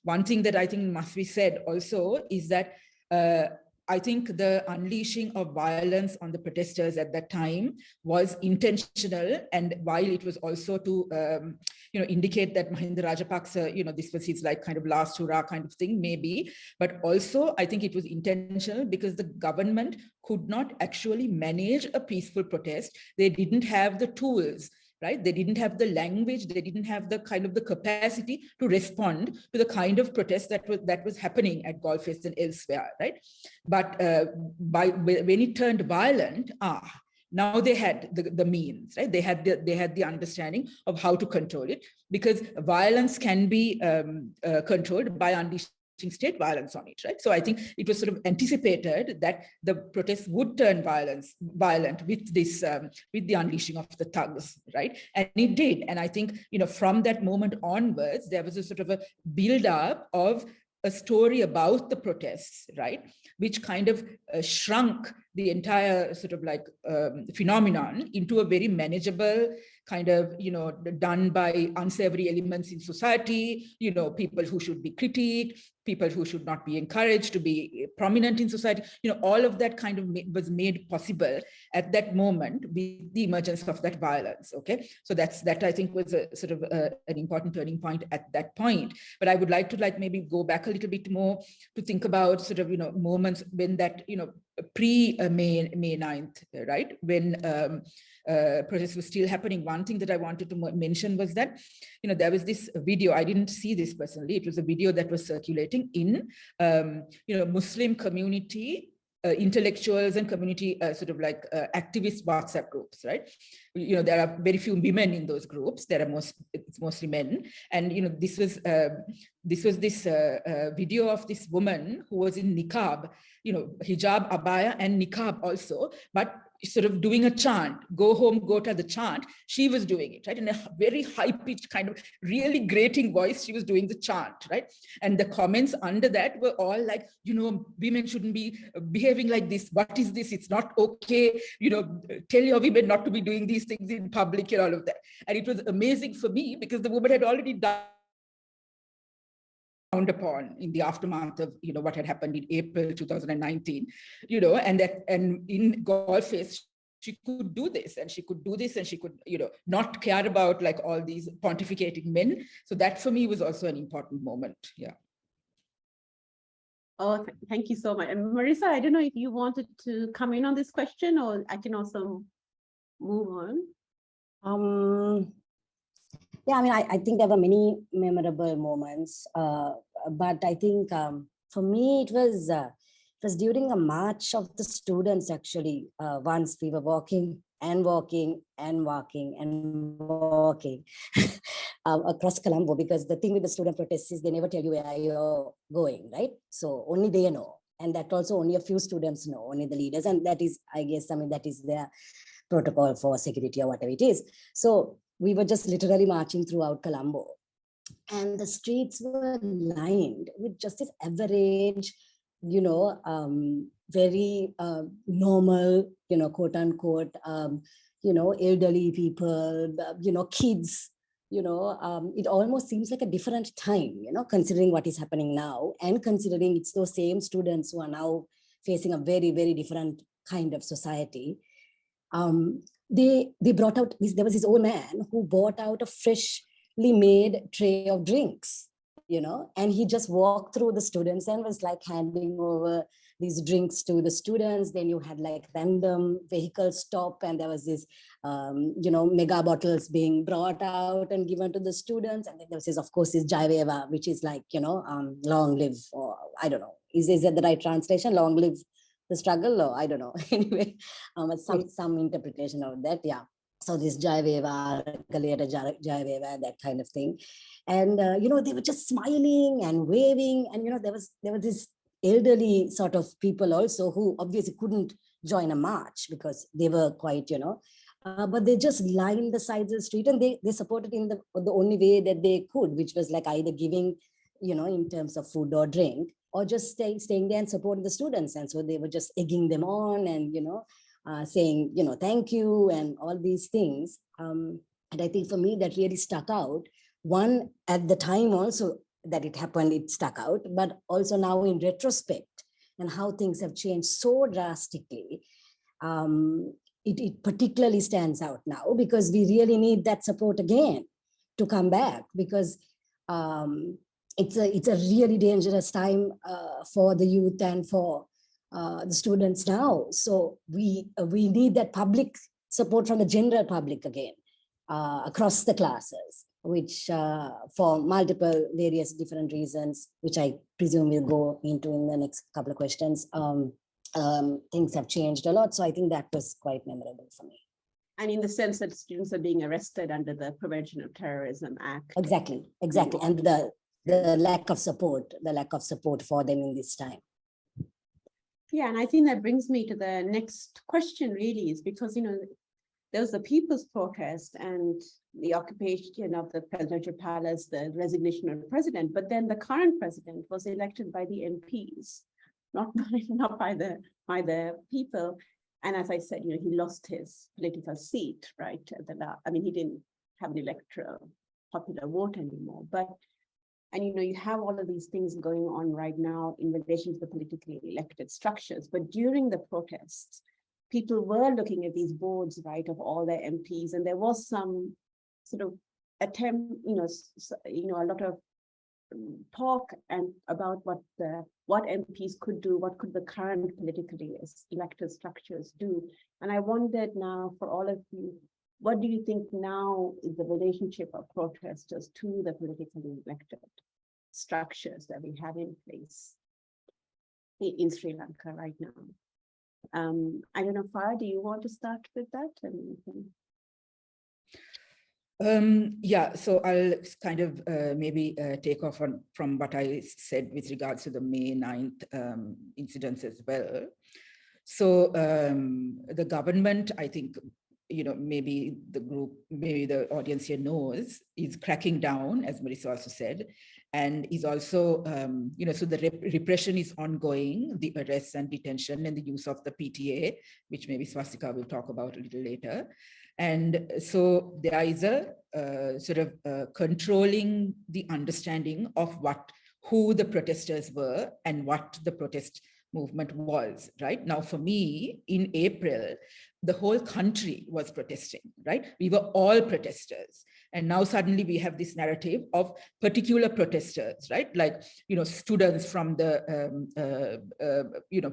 one thing that I think must be said also is that I think the unleashing of violence on the protesters at that time was intentional, and while it was also to indicate that Mahinda Rajapaksa, this was his kind of last hurrah kind of thing, maybe, but also I think it was intentional because the government could not actually manage a peaceful protest. They didn't have the tools, right? They didn't have the language, they didn't have the kind of the capacity to respond to the kind of protest that was happening at Galway and elsewhere, right? But when it turned violent, now they had the means, right? They had the understanding of how to control it, because violence can be controlled by unleashing state violence on it, right? So I think it was sort of anticipated that the protests would turn violent with this, with the unleashing of the thugs, right? And it did. And I think, from that moment onwards, there was a sort of a build-up of a story about the protests, right? Which kind of shrunk the entire sort of phenomenon into a very manageable kind of, done by unsavory elements in society, people who should be critiqued, people who should not be encouraged to be prominent in society, all of that kind of was made possible at that moment with the emergence of that violence, okay? So that I think was a sort of an important turning point at that point. But I would like to maybe go back a little bit more to think about sort of, moments when that, pre-May 9th, right? When protests were still happening. One thing that I wanted to mention was that, there was this video, I didn't see this personally, it was a video that was circulating in, Muslim community, intellectuals and community activist WhatsApp groups, right? There are very few women in those groups. It's mostly men. And, this was this video of this woman who was in niqab, hijab, abaya, and niqab also, but sort of doing a chant, go home, go to the chant. She was doing it, right? In a very high-pitched kind of really grating voice, she was doing the chant, right? And the comments under that were all like, women shouldn't be behaving like this. What is this? It's not okay. Tell your women not to be doing these things in public and all of that. And it was amazing for me because the woman had already done upon in the aftermath of what had happened in April 2019, and in Golface she could do this and she could do this and she could not care about like all these pontificating men. So that for me was also an important moment. Yeah. Oh, thank you so much. And Marisa, I don't know if you wanted to come in on this question, or I can also move on. Yeah, I mean, I think there were many memorable moments, but I think for me, it was during a march of the students, actually. Once we were walking and walking and walking and walking across Colombo, because the thing with the student protests is they never tell you where you're going, right? So only they know. And that also only a few students know, only the leaders. And that is, I guess, that is their protocol for security or whatever it is. So we were just literally marching throughout Colombo, and the streets were lined with just this average, very normal, quote unquote, elderly people, kids, it almost seems like a different time, considering what is happening now, and considering it's those same students who are now facing a very, very different kind of society. They brought out there was this old man who brought out a freshly made tray of drinks, and he just walked through the students and was like handing over these drinks to the students. Then you had like random vehicles stop, and there was this, mega bottles being brought out and given to the students. And then there was this, of course, this Jayaveva, which is like, long live, or I don't know, is that the right translation? Long live the struggle, or I don't know. Anyway, some interpretation of that, yeah. So this Jayaveva, Jayaveva, that kind of thing. And, they were just smiling and waving. And, there was this elderly sort of people also who obviously couldn't join a march because they were quite, but they just lined the sides of the street, and they supported in the only way that they could, which was like either giving, in terms of food or drink, or just staying there and supporting the students. And so they were just egging them on and, saying, thank you and all these things. And I think for me, that really stuck out. One, at the time also that it happened, it stuck out, but also now in retrospect and how things have changed so drastically, it particularly stands out now, because we really need that support again to come back, because it's a really dangerous time for the youth and for the students now. So we need that public support from the general public again, across the classes, which for multiple various different reasons, which I presume we'll go into in the next couple of questions, things have changed a lot. So I think that was quite memorable for me. And in the sense that students are being arrested under the Prevention of Terrorism Act. Exactly. And the lack of support for them in this time. Yeah, and I think that brings me to the next question, really, is because, there was the people's protest and the occupation of the presidential palace, the resignation of the president, but then the current president was elected by the MPs, not by the people. And as I said, he lost his political seat, right? He didn't have an electoral popular vote anymore, and you have all of these things going on right now in relation to the politically elected structures. But during the protests, people were looking at these boards, right, of all their MPs, and there was some sort of attempt, a lot of talk and about what MPs could do, what could the current politically elected structures do. And I wondered now for all of you, what do you think now is the relationship of protesters to the politically elected structures that we have in place in Sri Lanka right now? I don't know, Farah, do you want to start with that? Yeah, so I'll kind of maybe take off from what I said with regards to the May 9th incidents as well. So the government, I think, maybe the audience here knows, is cracking down, as Marisa also said, and is also, so the repression is ongoing, the arrests and detention and the use of the PTA, which maybe Swasthika will talk about a little later. And so there is a sort of controlling the understanding of who the protesters were and what the protest movement was, right? Now, for me, in April, the whole country was protesting, right? We were all protesters. And now suddenly we have this narrative of particular protesters, right? Like, students from the,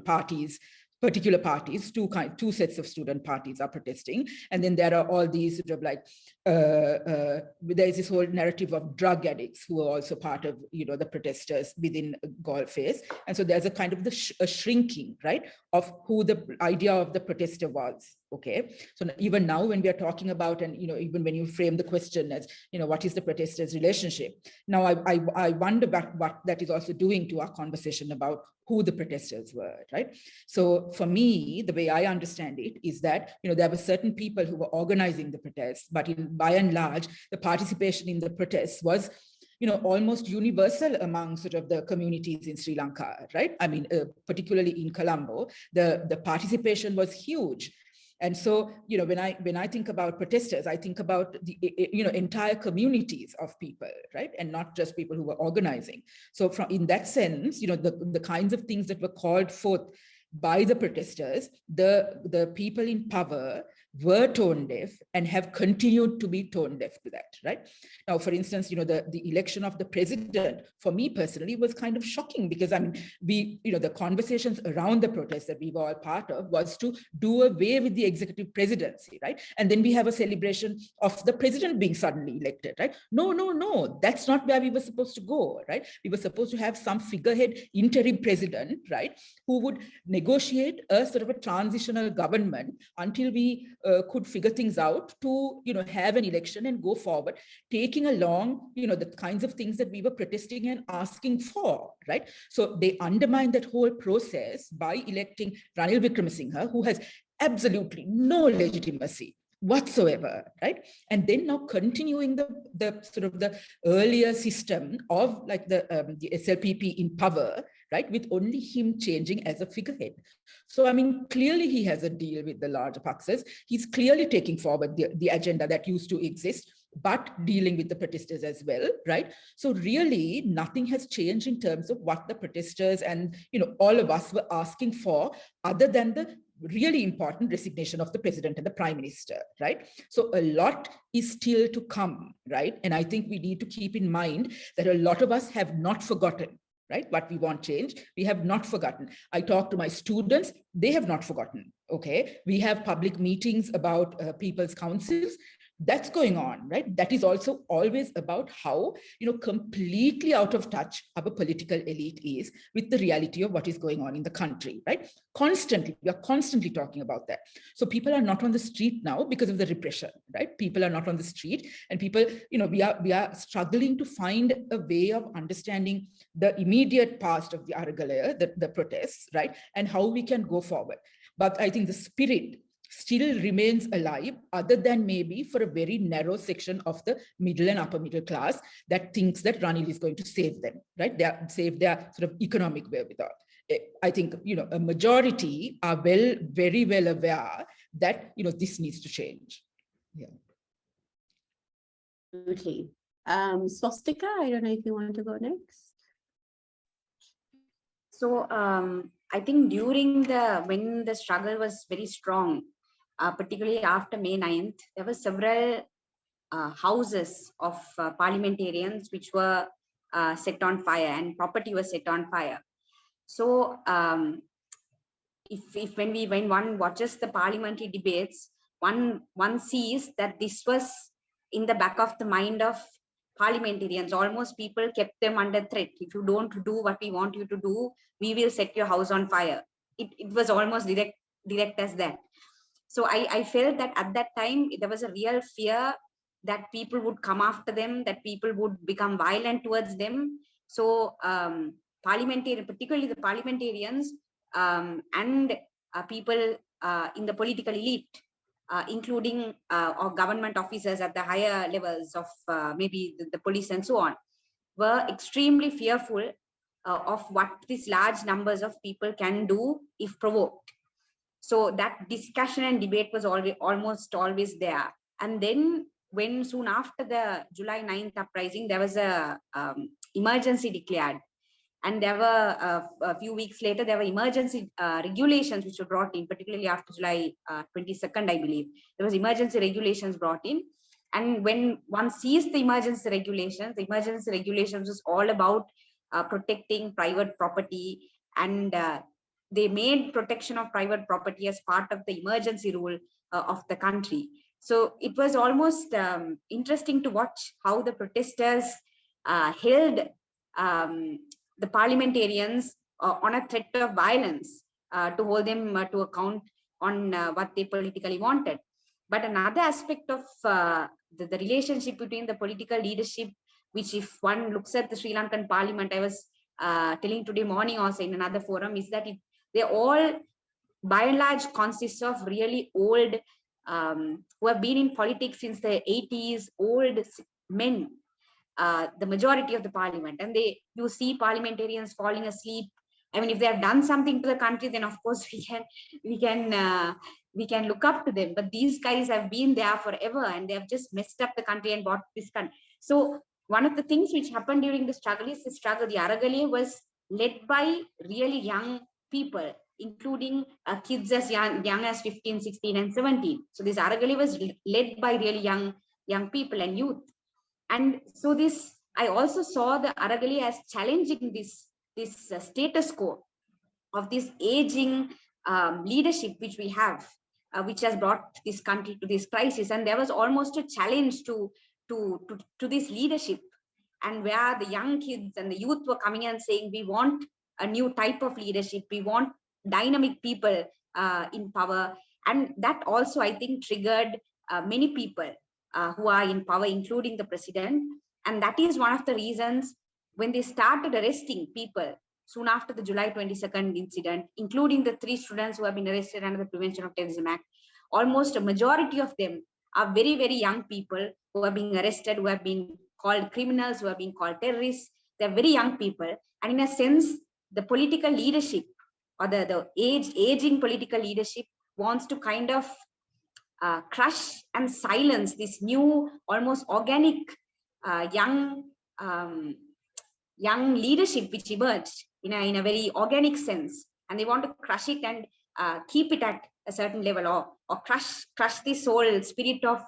parties, particular parties, two sets of student parties are protesting. And then there are all these sort of like, there's this whole narrative of drug addicts who are also part of, the protesters within Golface. And so there's a kind of a shrinking, right, of who the idea of the protester was. Okay, so even now when we are talking about, and even when you frame the question as, what is the protester's relationship? Now I wonder about what that is also doing to our conversation about who the protesters were, right? So for me, the way I understand it is that, there were certain people who were organizing the protests, but by and large, the participation in the protests was, almost universal among sort of the communities in Sri Lanka, right? I mean, particularly in Colombo, the participation was huge. And so, when I think about protesters, I think about the, entire communities of people, right? And not just people who were organizing. So in that sense, the kinds of things that were called forth by the protesters, the people in power were tone deaf and have continued to be tone deaf to that, right? Now, for instance, the election of the president, for me personally, was kind of shocking because, I mean, the conversations around the protests that we were all part of was to do away with the executive presidency, right? And then we have a celebration of the president being suddenly elected, right? No, that's not where we were supposed to go, right? We were supposed to have some figurehead interim president, right, who would negotiate a sort of a transitional government until we could figure things out to, have an election and go forward, taking along, the kinds of things that we were protesting and asking for, right? So they undermined that whole process by electing Ranil Wickremesinghe, who has absolutely no legitimacy whatsoever, right? And then now continuing the sort of the earlier system of like the SLPP in power, right, with only him changing as a figurehead. So, I mean, clearly he has a deal with the larger Paksas. He's clearly taking forward the agenda that used to exist, but dealing with the protesters as well, right? So really nothing has changed in terms of what the protesters and, all of us were asking for, other than the really important resignation of the president and the prime minister, right? So a lot is still to come, right? And I think we need to keep in mind that a lot of us have not forgotten, right? What we want changed, we have not forgotten. I talk to my students, they have not forgotten, okay? We have public meetings about people's councils. That's going on, right? That is also always about how, completely out of touch our political elite is with the reality of what is going on in the country, right? Constantly, we are constantly talking about that. So people are not on the street now because of the repression, right? People are not on the street, and people, we are struggling to find a way of understanding the immediate past of the Aragalaya, the protests, right? And how we can go forward. But I think the spirit still remains alive, other than maybe for a very narrow section of the middle and upper middle class that thinks that Ranil is going to save them, right? Save their sort of economic wherewithal. I think, a majority are very well aware that, this needs to change. Yeah. Absolutely. Swasthika, I don't know if you want to go next. So I think when the struggle was very strong, particularly after May 9th, there were several houses of parliamentarians which were set on fire and property was set on fire. So when one watches the parliamentary debates, one sees that this was in the back of the mind of parliamentarians. Almost people kept them under threat. If you don't do what we want you to do, we will set your house on fire. It was almost direct as that. So I felt that at that time, there was a real fear that people would come after them, that people would become violent towards them. So particularly the parliamentarians and people in the political elite, including or government officers at the higher levels of maybe the police and so on, were extremely fearful of what these large numbers of people can do if provoked. So that discussion and debate was almost always there. And then when soon after the July 9th uprising, there was a emergency declared. And there were a few weeks later, there were emergency regulations which were brought in, particularly after July 22nd, I believe. There was emergency regulations brought in. And when one sees the emergency regulations was all about protecting private property, and they made protection of private property as part of the emergency rule of the country. So it was almost interesting to watch how the protesters held the parliamentarians on a threat of violence to hold them to account on what they politically wanted. But another aspect of the relationship between the political leadership, which if one looks at the Sri Lankan parliament, I was telling today morning also in another forum, is that they all by and large consists of really old, who have been in politics since the 80s, old men, the majority of the parliament. And you see parliamentarians falling asleep. I mean, if they have done something to the country, then of course we can look up to them. But these guys have been there forever, and they have just messed up the country and brought this country. So one of the things which happened during the struggle is the Aragali was led by really young people, including kids as young as 15, 16, and 17. So this Aragali was led by really young people and youth. And so I also saw the Aragali as challenging this status quo of this aging leadership which we have, which has brought this country to this crisis. And there was almost a challenge to this leadership, and where the young kids and the youth were coming and saying, we want a new type of leadership, we want dynamic people in power. And that also, I think, triggered many people who are in power, including the president. And that is one of the reasons when they started arresting people soon after the July 22nd incident, including the 3 students who have been arrested under the Prevention of Terrorism Act, almost a majority of them are very, very young people who are being arrested, who have been called criminals, who are being called terrorists. They're very young people. And in a sense, the political leadership or the aging political leadership wants to kind of crush and silence this new, almost organic young leadership which emerged in a very organic sense. And they want to crush it and keep it at a certain level, or crush this whole spirit of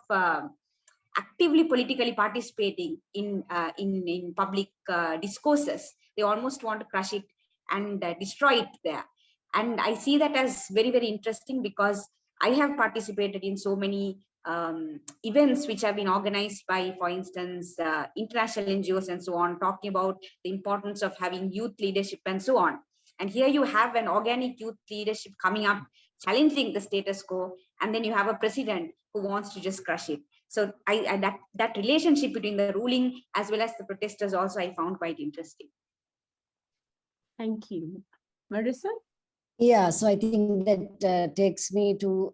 actively politically participating in public discourses. They almost want to crush it and destroy it there. And I see that as very, very interesting, because I have participated in so many events which have been organized by, for instance, international NGOs and so on, talking about the importance of having youth leadership and so on. And here you have an organic youth leadership coming up, challenging the status quo, and then you have a president who wants to just crush it. So that relationship between the ruling as well as the protesters also I found quite interesting. Thank you. Marisa? Yeah, so I think that takes me to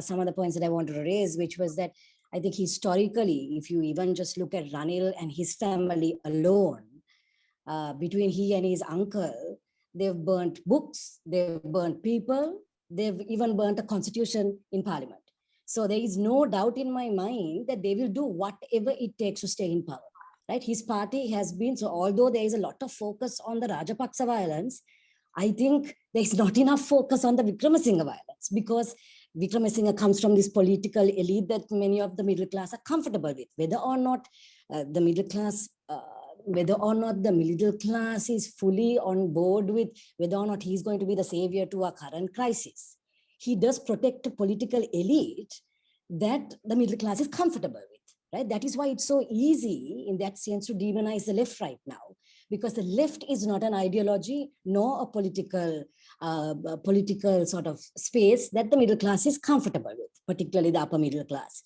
some of the points that I wanted to raise, which was that I think historically, if you even just look at Ranil and his family alone, between he and his uncle, they've burnt books, they've burnt people, they've even burnt a constitution in parliament. So there is no doubt in my mind that they will do whatever it takes to stay in power, right? His party has been, so although there is a lot of focus on the Rajapaksa violence, I think there's not enough focus on the Vikramasinghe violence, because Vikramasinghe comes from this political elite that many of the middle class are comfortable with, whether or not the middle class whether or not the middle class is fully on board with whether or not he's going to be the savior to our current crisis. He does protect a political elite that the middle class is comfortable with, right? That is why it's so easy in that sense to demonize the left right now, because the left is not an ideology nor a political sort of space that the middle class is comfortable with, particularly the upper middle class,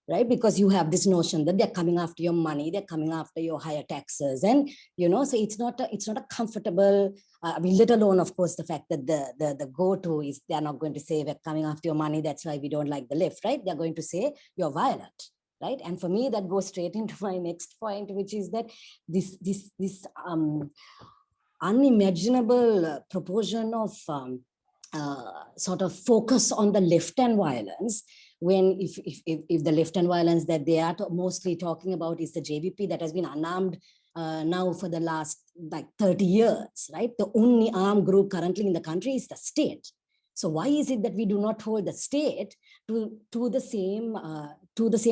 right? Because you have this notion that they're coming after your money, they're coming after your higher taxes, and so it's not a comfortable. I mean, let alone, of course, the fact that the go-to is they're not going to say we're coming after your money, that's why we don't like the left, right? They're going to say you're violent, right? And for me, that goes straight into my next point, which is that this unimaginable proportion of sort of focus on the left and violence, when if the left and violence that they are mostly talking about is the JVP that has been unarmed now for the last like 30 years, right? The only armed group currently in the country is the state. So why is it that we do not hold the state to the same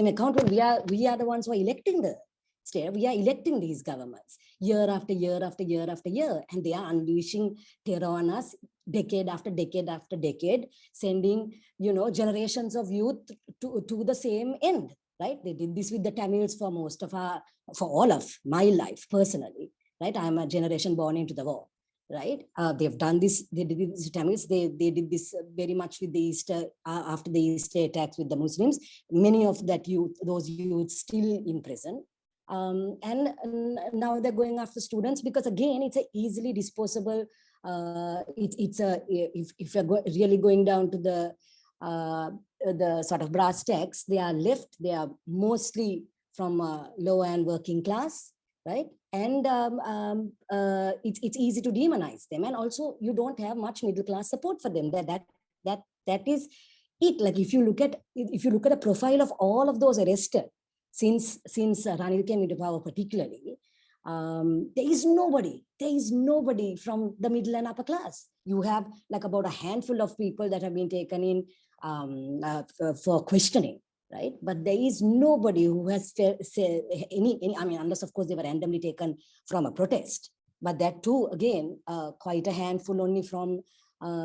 account when we are the ones who are electing the state? We are electing these governments year after year after year after year, and they are unleashing terror on us decade after decade after decade, sending generations of youth to the same end, right? They did this with the Tamils for for all of my life personally, right? I'm a generation born into the war, right? They've done this, they did this with Tamils, they did this very much with the Easter, after the Easter attacks with the Muslims. Many of those youths still in prison. And now they're going after students because, again, it's an easily disposable. If you're really going down to the sort of brass tacks, they are left. They are mostly from lower and working class, right? And it's easy to demonize them. And also, you don't have much middle class support for them. That is it. Like if you look at a profile of all of those arrested since Ranil came into power, particularly, there is nobody from the middle and upper class. You have like about a handful of people that have been taken in for questioning, right? But there is nobody who has any, I mean, unless of course they were randomly taken from a protest, but that too, again, quite a handful only from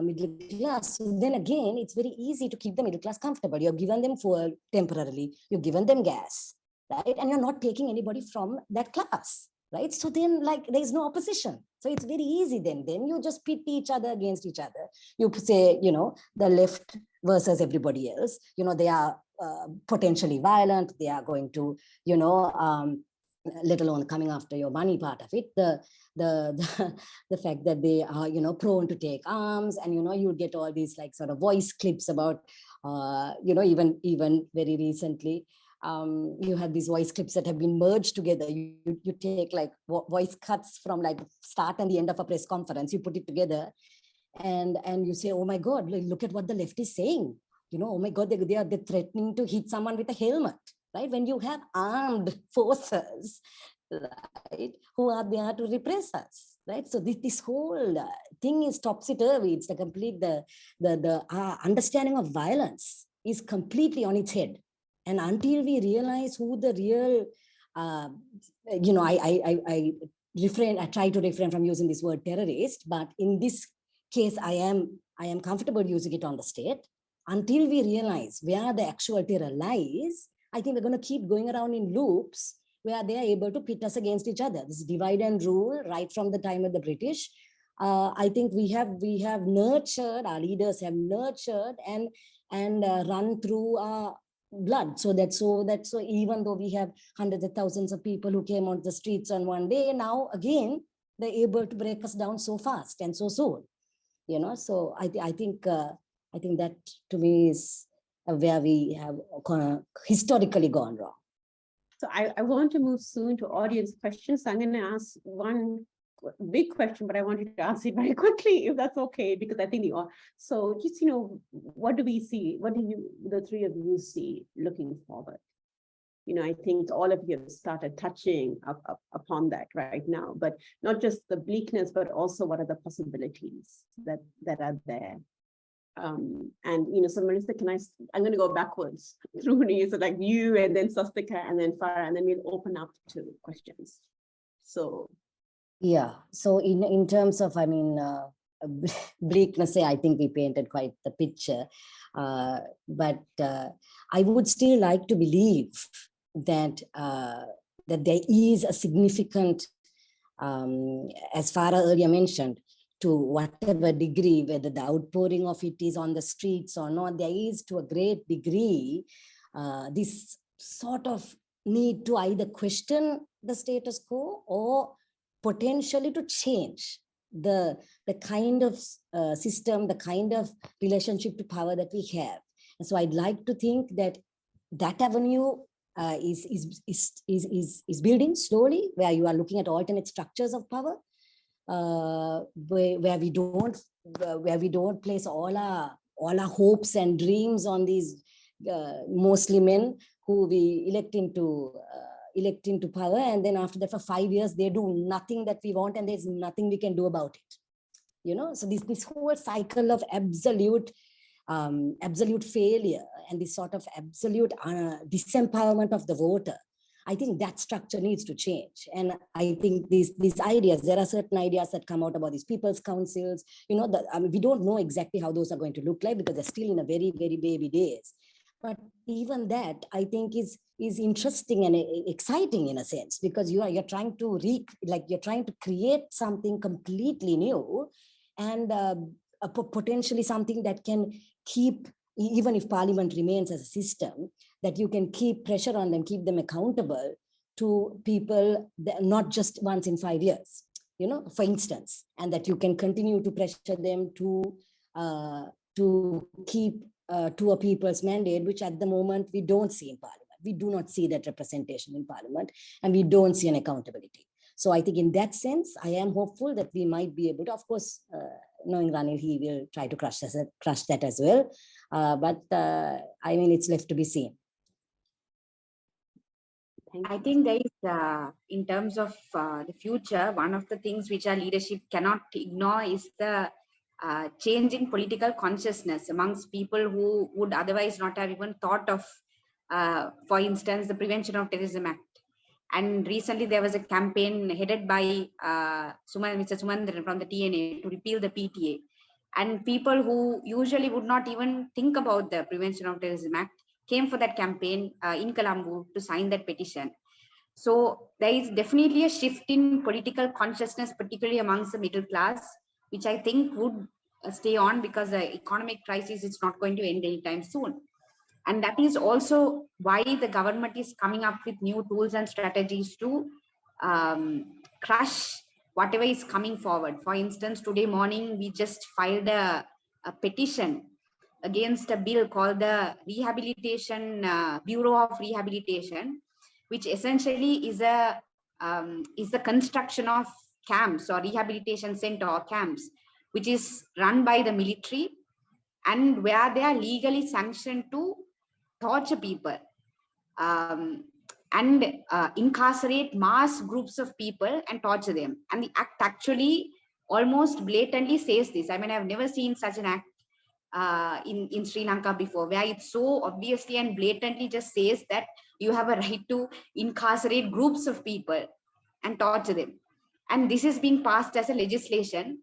middle class. So then again, it's very easy to keep the middle class comfortable. You've given them fuel temporarily, you've given them gas, right? And you're not taking anybody from that class, right? So then, like, there's no opposition. So it's very easy then you just pit each other against each other. You say, the left versus everybody else, they are potentially violent. They are going to, let alone coming after your money part of it. The fact that they are, prone to take arms, and, you get all these like sort of voice clips about, even very recently, you have these voice clips that have been merged together. You take like voice cuts from like start and the end of a press conference, you put it together, and you say, oh my God, look at what the left is saying. Oh my God, they're threatening to hit someone with a helmet, right? When you have armed forces, right, who are there to repress us, right? So this whole thing is topsy-turvy. It's the complete, the understanding of violence is completely on its head. And until we realize who the real, I try to refrain from using this word terrorist, but in this case, I am comfortable using it on the state. Until we realize where the actual terror lies, I think we're going to keep going around in loops where they are able to pit us against each other. This divide and rule right from the time of the British. I think we have nurtured, our leaders have nurtured and run through our blood. So even though we have hundreds of thousands of people who came on the streets on one day, now again, they're able to break us down so fast and so soon. So I think that to me is where we have historically gone wrong. So I want to move soon to audience questions. So I'm going to ask one big question, but I want you to answer it very quickly, if that's okay, because I think you are. So just, what do we see? What do the three of you see looking forward? I think all of you have started touching upon that right now, but not just the bleakness, but also what are the possibilities that are there. So Marisa, I'm going to go backwards through you, so like you and then Swasthika and then Farah, and then we'll open up to questions. So yeah, so in terms of, I mean, bleakness, I think we painted quite the picture. But I would still like to believe that that there is a significant, as Farah earlier mentioned, to whatever degree, whether the outpouring of it is on the streets or not, there is to a great degree this sort of need to either question the status quo or potentially to change the kind of system, the kind of relationship to power that we have. And so I'd like to think that that avenue is building slowly, where you are looking at alternate structures of power, where we don't place all our hopes and dreams on these mostly men who we elect into power, and then after that for 5 years they do nothing that we want, and there's nothing we can do about it. You know, so this whole cycle of absolute failure and this sort of absolute disempowerment of the voter, I think that structure needs to change. And I think these ideas, there are certain ideas that come out about these people's councils, you know, I mean, we don't know exactly how those are going to look like because they're still in a very, very baby days. But even that, I think, is interesting and exciting in a sense, because you're trying to create something completely new, and potentially something that can keep, even if Parliament remains as a system, that you can keep pressure on them, keep them accountable to people, not just once in 5 years, you know, for instance, and that you can continue to pressure them to keep to a people's mandate, which at the moment we don't see in Parliament. We do not see that representation in Parliament, and we don't see an accountability. So I think in that sense, I am hopeful that we might be able to, of course, knowing Ranil, he will try to crush that as well. But I mean, it's left to be seen. I think there is, in terms of the future, one of the things which our leadership cannot ignore is the changing political consciousness amongst people who would otherwise not have even thought of, for instance, the Prevention of Terrorism Act. And recently there was a campaign headed by Mr. Sumandran from the TNA to repeal the PTA. And people who usually would not even think about the Prevention of Terrorism Act came for that campaign in Colombo to sign that petition. So there is definitely a shift in political consciousness, particularly amongst the middle class, which I think would stay on, because the economic crisis is not going to end anytime soon. And that is also why the government is coming up with new tools and strategies to crush whatever is coming forward. For instance, today morning, we just filed a petition against a bill called the Rehabilitation Bureau of Rehabilitation, which essentially is the construction of camps or rehabilitation center or camps, which is run by the military, and where they are legally sanctioned to torture people and incarcerate mass groups of people and torture them. And the act actually almost blatantly says this. I mean, I've never seen such an act in Sri Lanka before, where it so obviously and blatantly just says that you have a right to incarcerate groups of people and torture them. And this is being passed as a legislation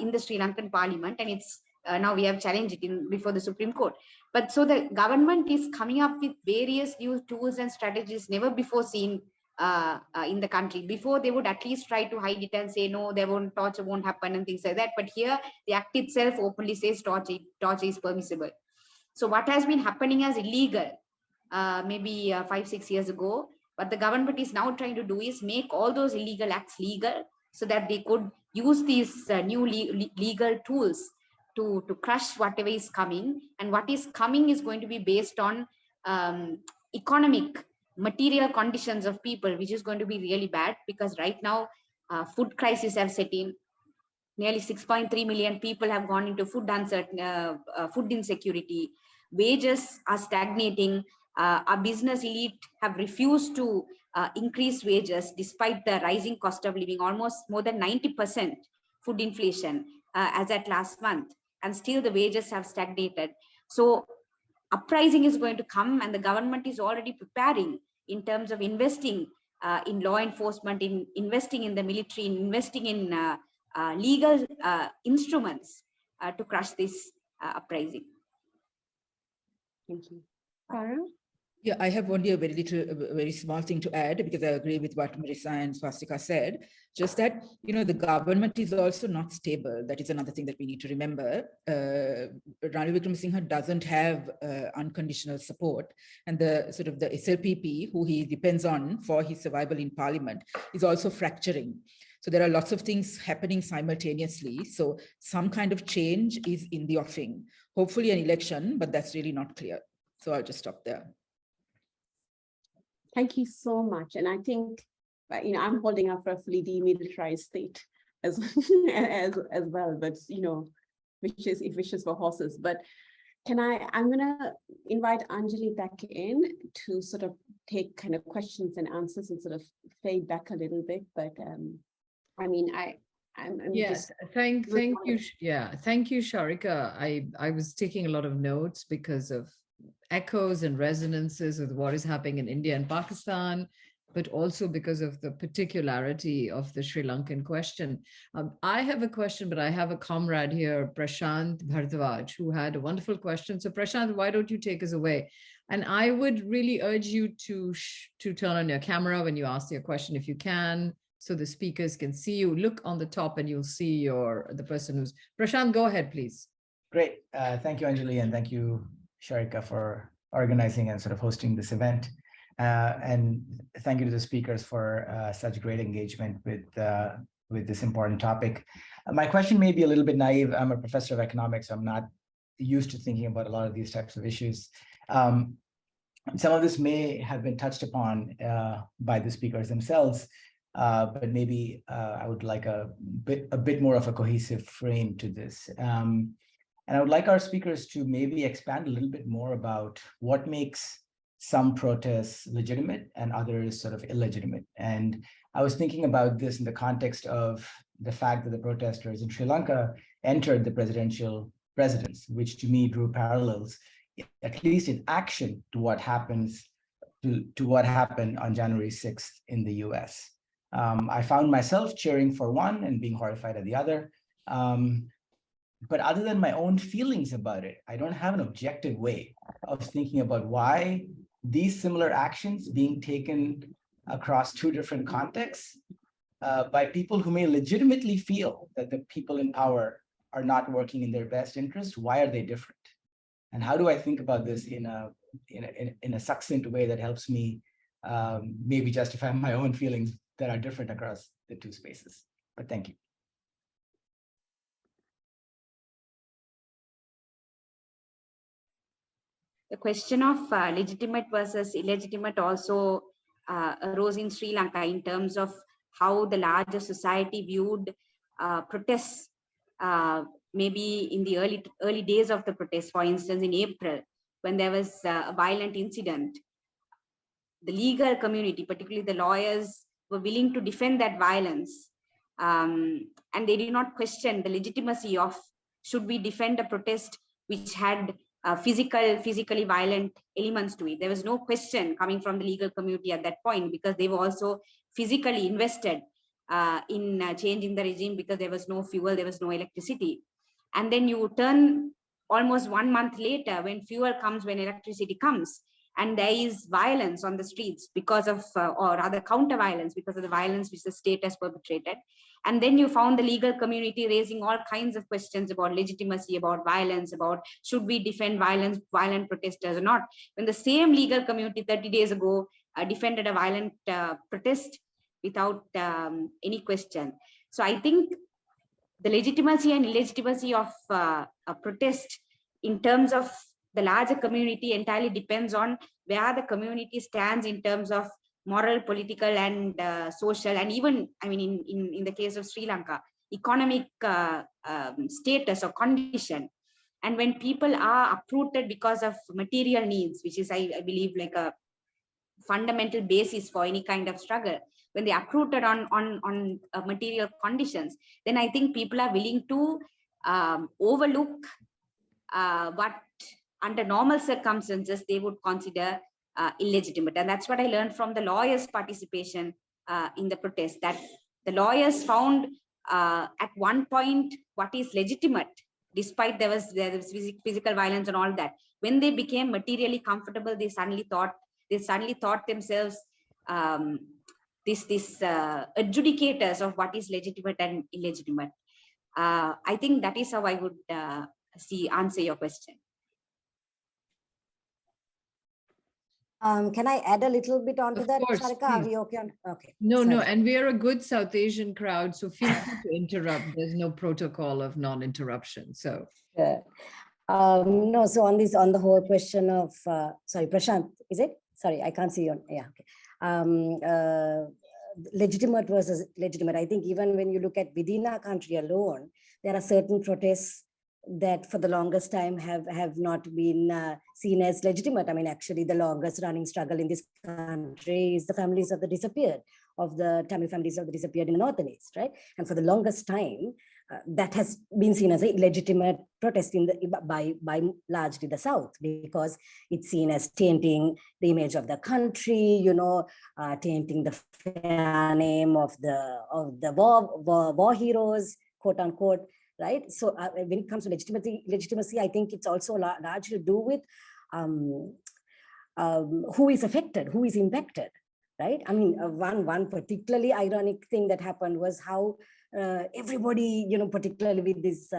in the Sri Lankan Parliament, and it's now we have challenged it before the Supreme Court. But so the government is coming up with various new tools and strategies never before seen in the country. Before, they would at least try to hide it and say, no, torture won't happen and things like that. But here, the act itself openly says torture is permissible. So what has been happening as illegal maybe 5-6 years ago, what the government is now trying to do is make all those illegal acts legal, so that they could use these new legal tools to crush whatever is coming. And what is coming is going to be based on economic, material conditions of people, which is going to be really bad, because right now food crisis have set in. Nearly 6.3 million people have gone into food insecurity. Wages are stagnating. Our business elite have refused to increase wages despite the rising cost of living, almost more than 90% food inflation as at last month, and still the wages have stagnated. So uprising is going to come, and the government is already preparing in terms of investing in law enforcement, in investing in the military, in investing in legal instruments to crush this uprising. Thank you. Farah? Yeah, I have only a very small thing to add, because I agree with what Marisa and Swastika said. Just that, the government is also not stable. That is another thing that we need to remember. Ranil Wickremesinghe doesn't have unconditional support, and the SLPP, who he depends on for his survival in parliament, is also fracturing. So there are lots of things happening simultaneously. So some kind of change is in the offing. Hopefully an election, but that's really not clear. So I'll just stop there. Thank you so much. And I think, I'm holding up for a fully demilitarized state as well, but, wishes for horses. But I'm gonna invite Anjali back in to sort of take kind of questions and answers and sort of fade back a little bit. But I'm yes, thank you. Yeah, thank you, Sharika. I was taking a lot of notes because of echoes and resonances of what is happening in India and Pakistan, but also because of the particularity of the Sri Lankan question. I have a question, but I have a comrade here, Prashant Bhardwaj, who had a wonderful question. So Prashant, why don't you take us away? And I would really urge you to turn on your camera when you ask your question, if you can, so the speakers can see you. Look on the top and you'll see the person who's... Prashant, go ahead, please. Great. Thank you, Anjali, and thank you, Sharika, for organizing and sort of hosting this event. And thank you to the speakers for such great engagement with this important topic. My question may be a little bit naive. I'm a professor of economics, so I'm not used to thinking about a lot of these types of issues. Some of this may have been touched upon by the speakers themselves, but maybe I would like a bit more of a cohesive frame to this. And I would like our speakers to maybe expand a little bit more about what makes some protests legitimate and others sort of illegitimate. And I was thinking about this in the context of the fact that the protesters in Sri Lanka entered the presidential residence, which to me drew parallels, at least in action, to what happened on January 6th in the US. I found myself cheering for one and being horrified at the other. But other than my own feelings about it, I don't have an objective way of thinking about why these similar actions being taken across two different contexts by people who may legitimately feel that the people in power are not working in their best interest, why are they different? And how do I think about this in a succinct way that helps me maybe justify my own feelings that are different across the two spaces? But thank you. The question of legitimate versus illegitimate also arose in Sri Lanka in terms of how the larger society viewed protests, maybe in the early days of the protest, for instance, in April, when there was a violent incident. The legal community, particularly the lawyers, were willing to defend that violence. And they did not question the legitimacy of, should we defend a protest which had physically violent elements to it. There was no question coming from the legal community at that point, because they were also physically invested in changing the regime, because there was no fuel, there was no electricity. And then you turn almost 1 month later, when fuel comes, when electricity comes, and there is violence on the streets because of, or rather counter violence because of the violence which the state has perpetrated. And then you found the legal community raising all kinds of questions about legitimacy, about violence, about should we defend violent protesters or not, when the same legal community 30 days ago defended a violent protest without any question. So I think the legitimacy and illegitimacy of a protest in terms of the larger community entirely depends on where the community stands in terms of moral, political, and social, and even, I mean, in the case of Sri Lanka, economic status or condition. And when people are uprooted because of material needs, which is, I believe, like a fundamental basis for any kind of struggle, when they are uprooted on material conditions, then I think people are willing to overlook what under normal circumstances they would consider illegitimate. And that's what I learned from the lawyers' participation in the protest, that the lawyers found at one point what is legitimate, despite there was physical violence and all that. When they became materially comfortable, they suddenly thought themselves this adjudicators of what is legitimate and illegitimate. I think that is how I would answer your question. Can I add a little bit onto that, course, Sharika? Are we okay? Okay. No, sorry. and we are a good South Asian crowd, so feel free to interrupt. There's no protocol of non-interruption. So. No, so on the whole question of, sorry, Prashant, is it? Sorry, I can't see you. Yeah, okay. Legitimate versus legitimate. I think even when you look at within our country alone, there are certain protests that for the longest time have not been seen as legitimate. I mean, actually the longest running struggle in this country is the families of the disappeared, of the Tamil families of the disappeared in the North and East, right? And for the longest time, that has been seen as a legitimate protest by largely the South, because it's seen as tainting the image of the country, tainting the fair name of the war heroes, quote unquote, right? So when it comes to legitimacy, I think it's also largely to do with who is affected, who is impacted, right? I mean, one particularly ironic thing that happened was how everybody, particularly with this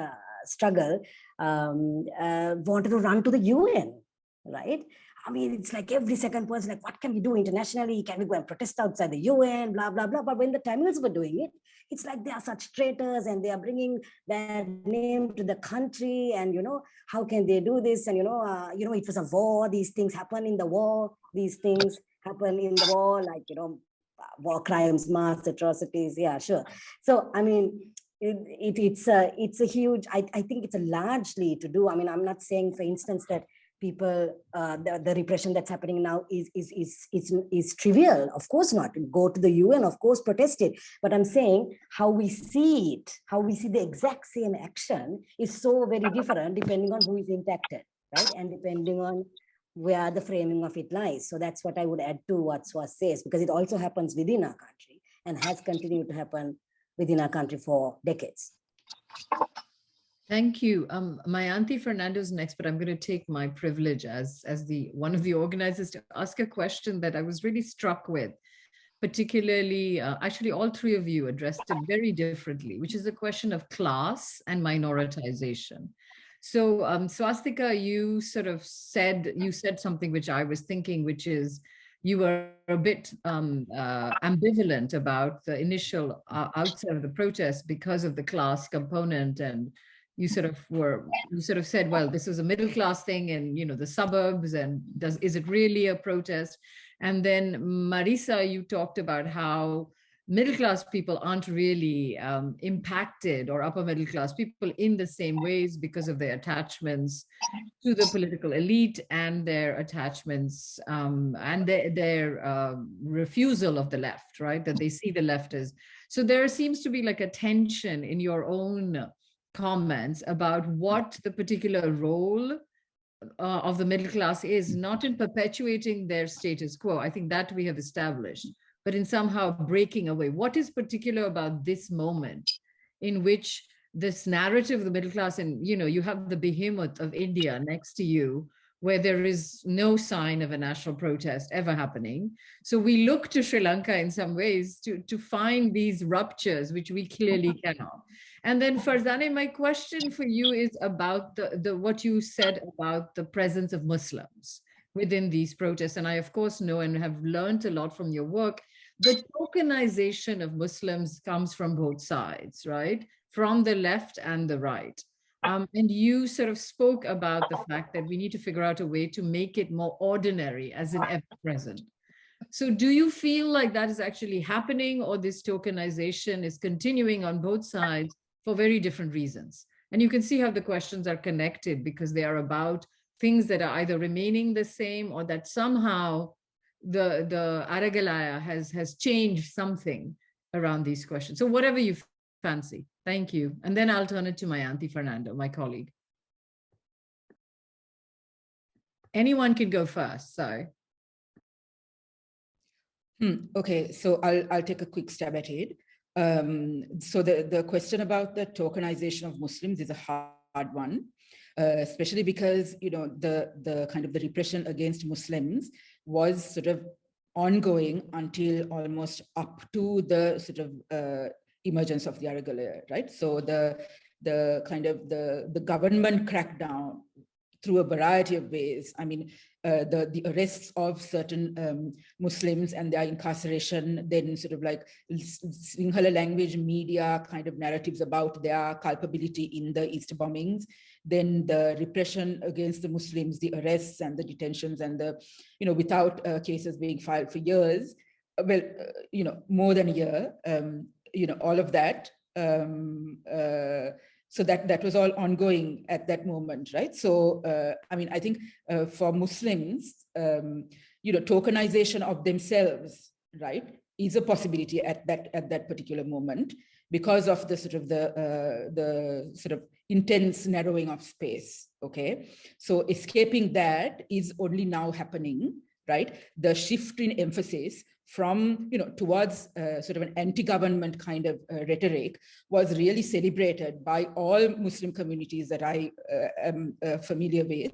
struggle, wanted to run to the UN, right? I mean, it's like every second person, like, what can we do internationally? Can we go and protest outside the UN, blah, blah, blah. But when the Tamils were doing it, it's like they are such traitors and they are bringing their name to the country. And, how can they do this? And, it was a war. These things happen in the war. These things happen in the war, like, war crimes, mass atrocities. Yeah, sure. So, I mean, it's a huge, I think it's a largely to do. I mean, I'm not saying, for instance, that people, the repression that's happening now is trivial. Of course not. Go to the UN, of course, protest it. But I'm saying how we see it, how we see the exact same action is so very different depending on who is impacted, right? And depending on where the framing of it lies. So that's what I would add to what Swaz says, because it also happens within our country and has continued to happen within our country for decades. Thank you. My auntie Fernando's next, but I'm going to take my privilege as one of the organizers to ask a question that I was really struck with, particularly, actually all three of you addressed it very differently, which is the question of class and minoritization. So Swasthika, you said something which I was thinking, which is you were a bit ambivalent about the initial outset of the protest because of the class component, and you sort of said, well, this is a middle class thing in the suburbs, and is it really a protest? And then Marisa, you talked about how middle class people aren't really impacted, or upper middle class people, in the same ways because of their attachments to the political elite and their attachments and their refusal of the left, right? That they see the left as. So there seems to be like a tension in your own comments about what the particular role of the middle class is, not in perpetuating their status quo. I think that we have established, but in somehow breaking away. What is particular about this moment in which this narrative of the middle class, and you have the behemoth of India next to you, where there is no sign of a national protest ever happening. So we look to Sri Lanka in some ways to find these ruptures, which we clearly cannot. And then Farzana, my question for you is about the what you said about the presence of Muslims within these protests. And I, of course, know and have learned a lot from your work. The tokenization of Muslims comes from both sides, right? From the left and the right. And you sort of spoke about the fact that we need to figure out a way to make it more ordinary, as in ever present. So do you feel like that is actually happening, or this tokenization is continuing on both sides for very different reasons? And you can see how the questions are connected, because they are about things that are either remaining the same, or that somehow the Aragalaya has changed something around these questions. So whatever you fancy. Thank you. And then I'll turn it to my auntie Fernando, my colleague. Anyone can go first, sorry. Okay, so I'll take a quick stab at it. So the question about the tokenization of Muslims is a hard one, especially because, you know, the kind of the repression against Muslims was sort of ongoing until almost up to the sort of emergence of the Aragalaya, right? So the kind of the government crackdown through a variety of ways. I mean, the arrests of certain Muslims and their incarceration, then sort of like Sinhala language media kind of narratives about their culpability in the Easter bombings, then the repression against the Muslims, the arrests and the detentions and the, you know, without cases being filed for years, well, you know, more than a year, you know, all of that. So that was all ongoing at that moment, right? So, I mean, I think for Muslims, you know, tokenization of themselves, right, is a possibility at that particular moment because of the sort of the sort of intense narrowing of space. Okay, so escaping that is only now happening, right? The shift in emphasis from, you know, towards sort of an anti-government kind of rhetoric was really celebrated by all Muslim communities that I am familiar with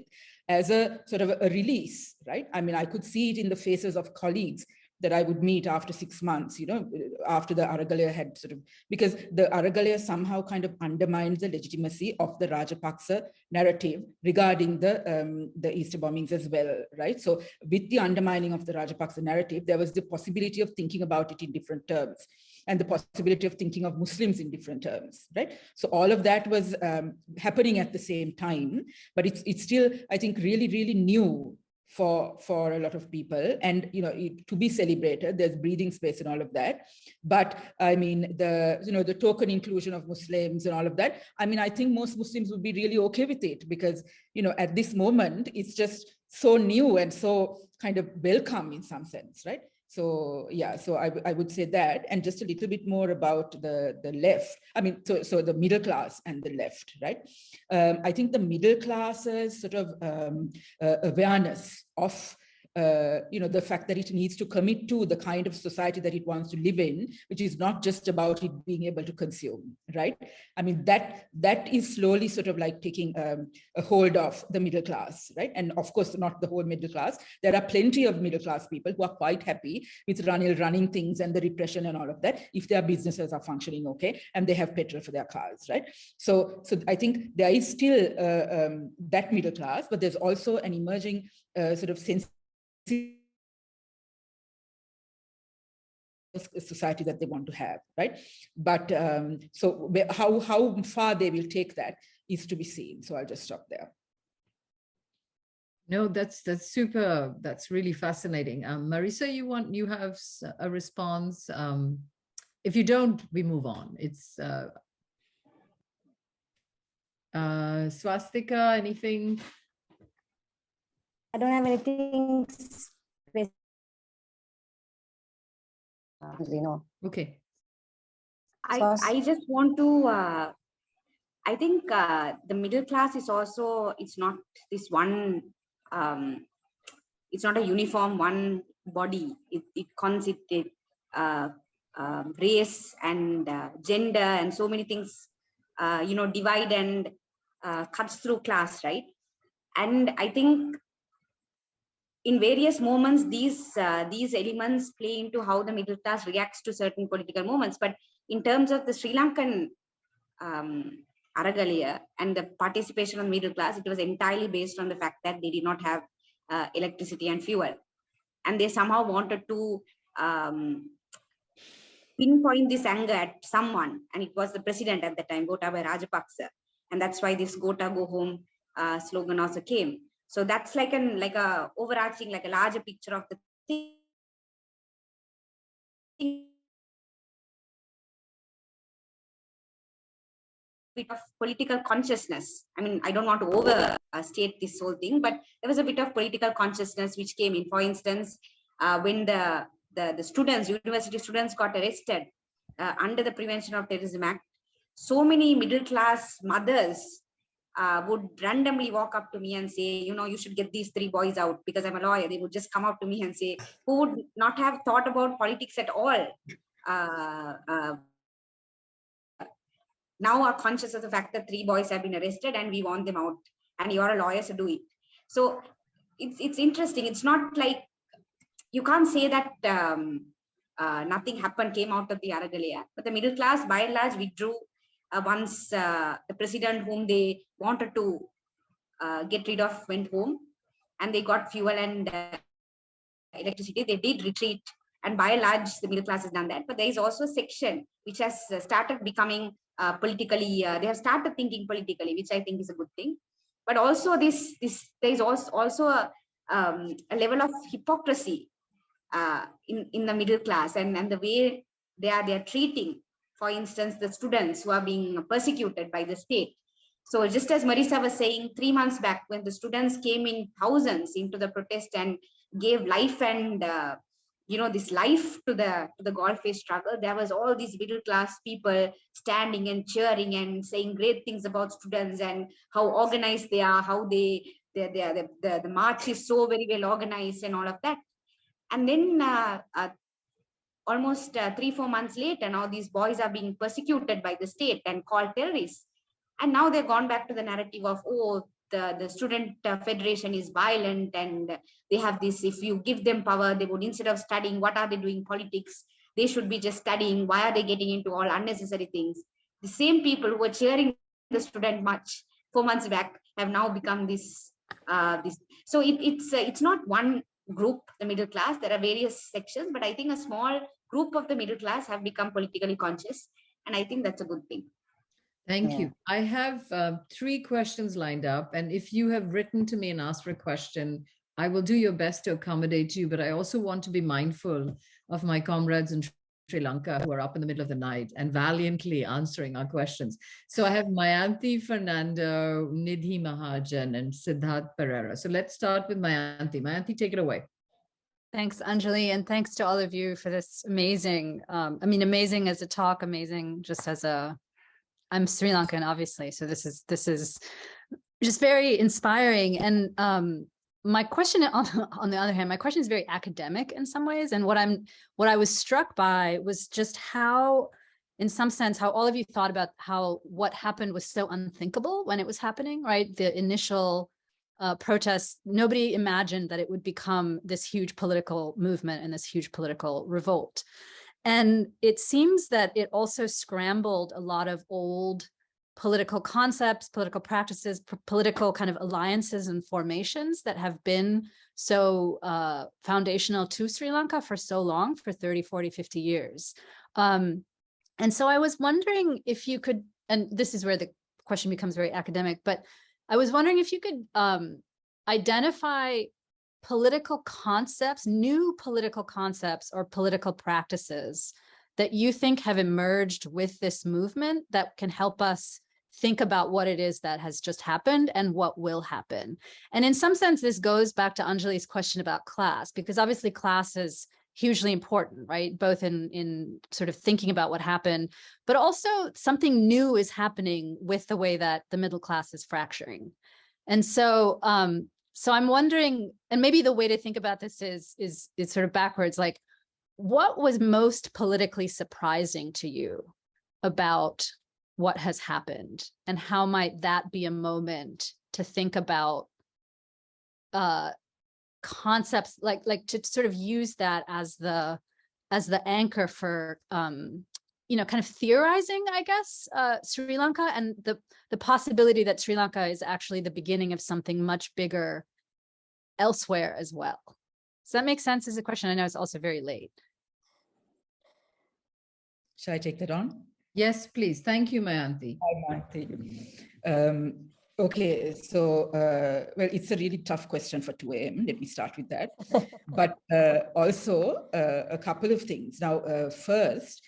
as a sort of a release, right? I mean, I could see it in the faces of colleagues that I would meet after 6 months, you know, after the Aragalaya had sort of, because the Aragalaya somehow kind of undermines the legitimacy of the Rajapaksa narrative regarding the Easter bombings as well, right? So with the undermining of the Rajapaksa narrative, there was the possibility of thinking about it in different terms and the possibility of thinking of Muslims in different terms, right? So all of that was happening at the same time, but it's still, I think, really, really new for a lot of people, and, you know, to be celebrated. There's breathing space and all of that. But I mean, the token inclusion of Muslims and all of that, I mean, I think most Muslims would be really okay with it because, you know, at this moment it's just so new and so kind of welcome in some sense, right? So yeah, so I would say that, and just a little bit more about the left. I mean, so the middle class and the left, right? I think the middle class's sort of awareness of you know, the fact that it needs to commit to the kind of society that it wants to live in, which is not just about it being able to consume, right? I mean, that is slowly sort of like taking a hold of the middle class, right? And of course, not the whole middle class. There are plenty of middle class people who are quite happy with running things and the repression and all of that, if their businesses are functioning okay and they have petrol for their cars, right? So I think there is still that middle class, but there's also an emerging sort of sense society that they want to have, right? But so how far they will take that is to be seen. So I'll just stop there. No, that's super. That's really fascinating. Marisa, you have a response? If you don't, we move on. It's Swasthika, anything? I don't have anything. No. Okay. I just want to, I think the middle class is also, it's not this one, it's not a uniform one body. It constitutes race and gender and so many things, you know, divide and cuts through class, right? And I think in various moments, these elements play into how the middle class reacts to certain political moments. But in terms of the Sri Lankan Aragalaya and the participation of middle class, it was entirely based on the fact that they did not have electricity and fuel. And they somehow wanted to pinpoint this anger at someone. And it was the president at the time, Gotabaya Rajapaksa. And that's why this Gota Go Home slogan also came. So that's like a overarching, like a larger picture of the thing. Bit of political consciousness. I mean, I don't want to overstate this whole thing, but there was a bit of political consciousness which came in. For instance, when the students, university students, got arrested under the Prevention of Terrorism Act, so many middle class mothers would randomly walk up to me and say, you should get these 3 boys out because I'm a lawyer. They would just come out to me and say, who would not have thought about politics at all, now are conscious of the fact that 3 boys have been arrested and we want them out, and you're a lawyer, so do it. So it's interesting. It's not like you can't say that nothing came out of the Aragalaya, but the middle class by and large withdrew once the president whom they wanted to get rid of went home, and they got fuel and electricity. They did retreat, and by and large the middle class has done that. But there is also a section which has started becoming politically, they have started thinking politically, which I think is a good thing. But also there is also a level of hypocrisy in the middle class, and the way they are treating, for instance, the students who are being persecuted by the state. So just as Marisa was saying, 3 months back, when the students came in thousands into the protest and gave life and this life to the Galle-Face struggle, there was all these middle class people standing and cheering and saying great things about students and how organized they are, how the march is so very well organized and all of that. And then almost 3-4 months later, now these boys are being persecuted by the state and called terrorists. And now they've gone back to the narrative of, the student federation is violent, and they have this, if you give them power, they would, instead of studying, what are they doing? Politics. They should be just studying. Why are they getting into all unnecessary things? The same people who were cheering the student march 4 months back have now become this. So it's not one group, the middle class. There are various sections, but I think a small group of the middle class have become politically conscious, and I think that's a good thing. Thank you. I have 3 questions lined up, and if you have written to me and asked for a question, I will do your best to accommodate you, but I also want to be mindful of my comrades in Sri Lanka who are up in the middle of the night and valiantly answering our questions. So I have Mayanti Fernando, Nidhi Mahajan, and Siddharth Pereira. So let's start with Mayanti. Mayanti, take it away. Thanks, Anjali, and thanks to all of you for this amazing, amazing as a talk, amazing just as I'm Sri Lankan, obviously, so this is just very inspiring. And my question, on the other hand, my question is very academic in some ways. And what I was struck by was just how, in some sense, how all of you thought about how what happened was so unthinkable when it was happening, right? The initial protests, nobody imagined that it would become this huge political movement and this huge political revolt. And it seems that it also scrambled a lot of old political concepts, political practices, political kind of alliances and formations that have been so foundational to Sri Lanka for so long, for 30, 40, 50 years. And so I was wondering if you could, and this is where the question becomes very academic, but I was wondering if you could identify political concepts, new political concepts or political practices that you think have emerged with this movement that can help us think about what it is that has just happened and what will happen. And in some sense, this goes back to Anjali's question about class, because obviously class is hugely important, right? Both in sort of thinking about what happened, but also something new is happening with the way that the middle class is fracturing. And so, so I'm wondering, and maybe the way to think about this is sort of backwards, like what was most politically surprising to you about what has happened, and how might that be a moment to think about concepts, like to sort of use that as the anchor for kind of theorizing, I guess, Sri Lanka and the possibility that Sri Lanka is actually the beginning of something much bigger elsewhere as well. Does that make sense as a question? I know it's also very late. Shall I take that on? Yes, please. Thank you, Mayanti. Hi, Mayanti. Okay, so, well, it's a really tough question for 2 a.m. Let me start with that. But also a couple of things. Now, first,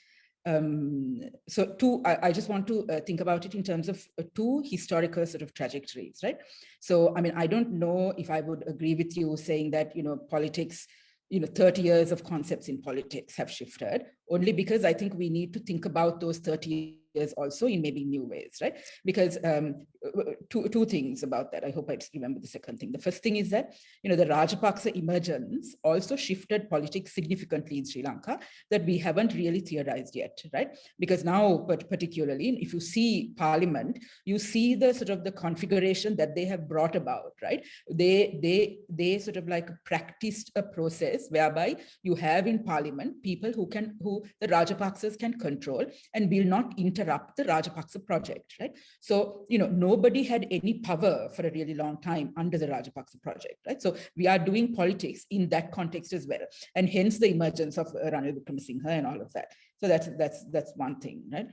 I just want to think about it in terms of 2 historical sort of trajectories, right? So, I mean, I don't know if I would agree with you saying that, politics, 30 years of concepts in politics have shifted, only because I think we need to think about those 30 years also in maybe new ways, right? Because two things about that. I hope I remember the second thing. The first thing is that, the Rajapaksa emergence also shifted politics significantly in Sri Lanka that we haven't really theorized yet, right? Because now, but particularly if you see parliament, you see the sort of the configuration that they have brought about, right? They sort of like practiced a process whereby you have in parliament people who the Rajapaksas can control and will not interrupt the Rajapaksa project, right? So, nobody had any power for a really long time under the Rajapaksa project, right? So we are doing politics in that context as well. And hence the emergence of Ranil Wickremesinghe and all of that. So that's one thing, right?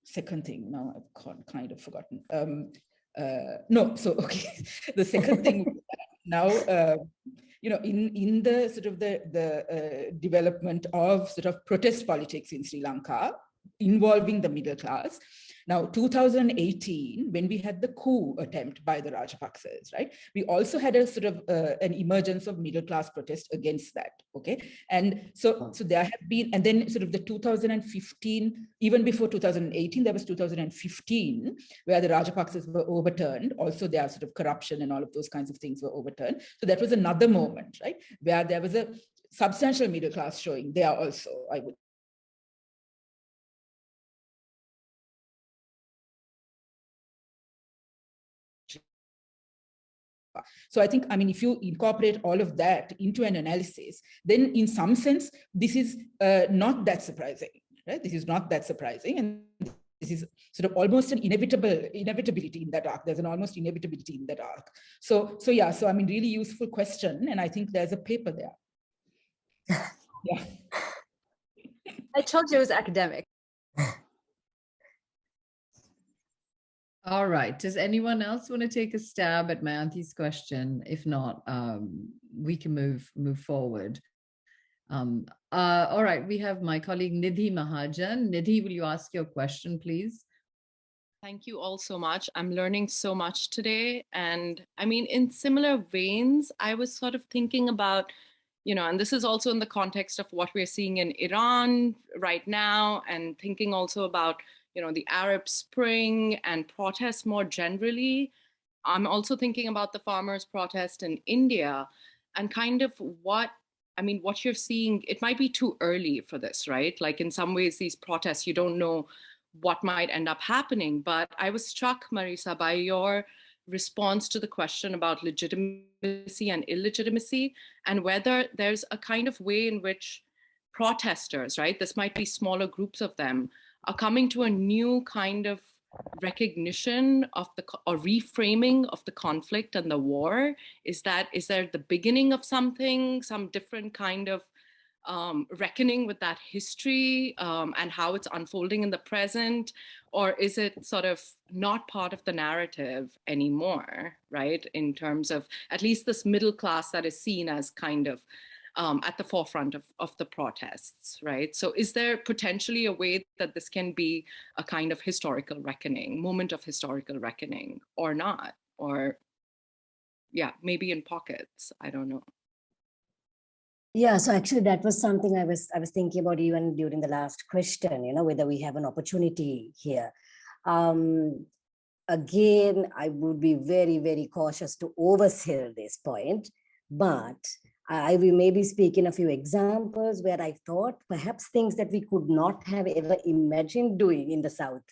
Second thing, now I've kind of forgotten. Okay. The second thing now, in the sort of the development of sort of protest politics in Sri Lanka involving the middle class. Now, 2018, when we had the coup attempt by the Rajapaksas, right? We also had a sort of an emergence of middle class protest against that, okay? And so there have been, and then sort of the 2015, even before 2018, there was 2015, where the Rajapaksas were overturned. Also, their sort of corruption and all of those kinds of things were overturned. So that was another moment, right? Where there was a substantial middle class showing there also, I would. So I think, if you incorporate all of that into an analysis, then in some sense, this is not that surprising, right? This is not that surprising. And this is sort of almost an inevitability in that arc. There's an almost inevitability in that arc. So really useful question. And I think there's a paper there. Yeah. I told you it was academic. All right. Does anyone else want to take a stab at Mayanthi's question? If not, we can move forward. All right. We have my colleague Nidhi Mahajan. Nidhi, will you ask your question, please? Thank you all so much. I'm learning so much today. And in similar veins, I was sort of thinking about, and this is also in the context of what we're seeing in Iran right now, and thinking also about the Arab Spring and protests more generally. I'm also thinking about the farmers' protest in India and kind of what you're seeing. It might be too early for this, right? Like in some ways, these protests, you don't know what might end up happening. But I was struck, Marisa, by your response to the question about legitimacy and illegitimacy, and whether there's a kind of way in which protesters, right? This might be smaller groups of them, are coming to a new kind of recognition of or reframing of the conflict and the war. Is there the beginning of something, some different kind of reckoning with that history and how it's unfolding in the present? Or is it sort of not part of the narrative anymore, right? In terms of at least this middle class that is seen as kind of at the forefront of the protests, right? So is there potentially a way that this can be a kind of historical reckoning, moment of historical reckoning, or not? Or yeah, maybe in pockets, I don't know. Yeah, so actually that was something I was thinking about even during the last question, whether we have an opportunity here. Again, I would be very, very cautious to oversell this point, but I will maybe speak in a few examples where I thought perhaps things that we could not have ever imagined doing in the South,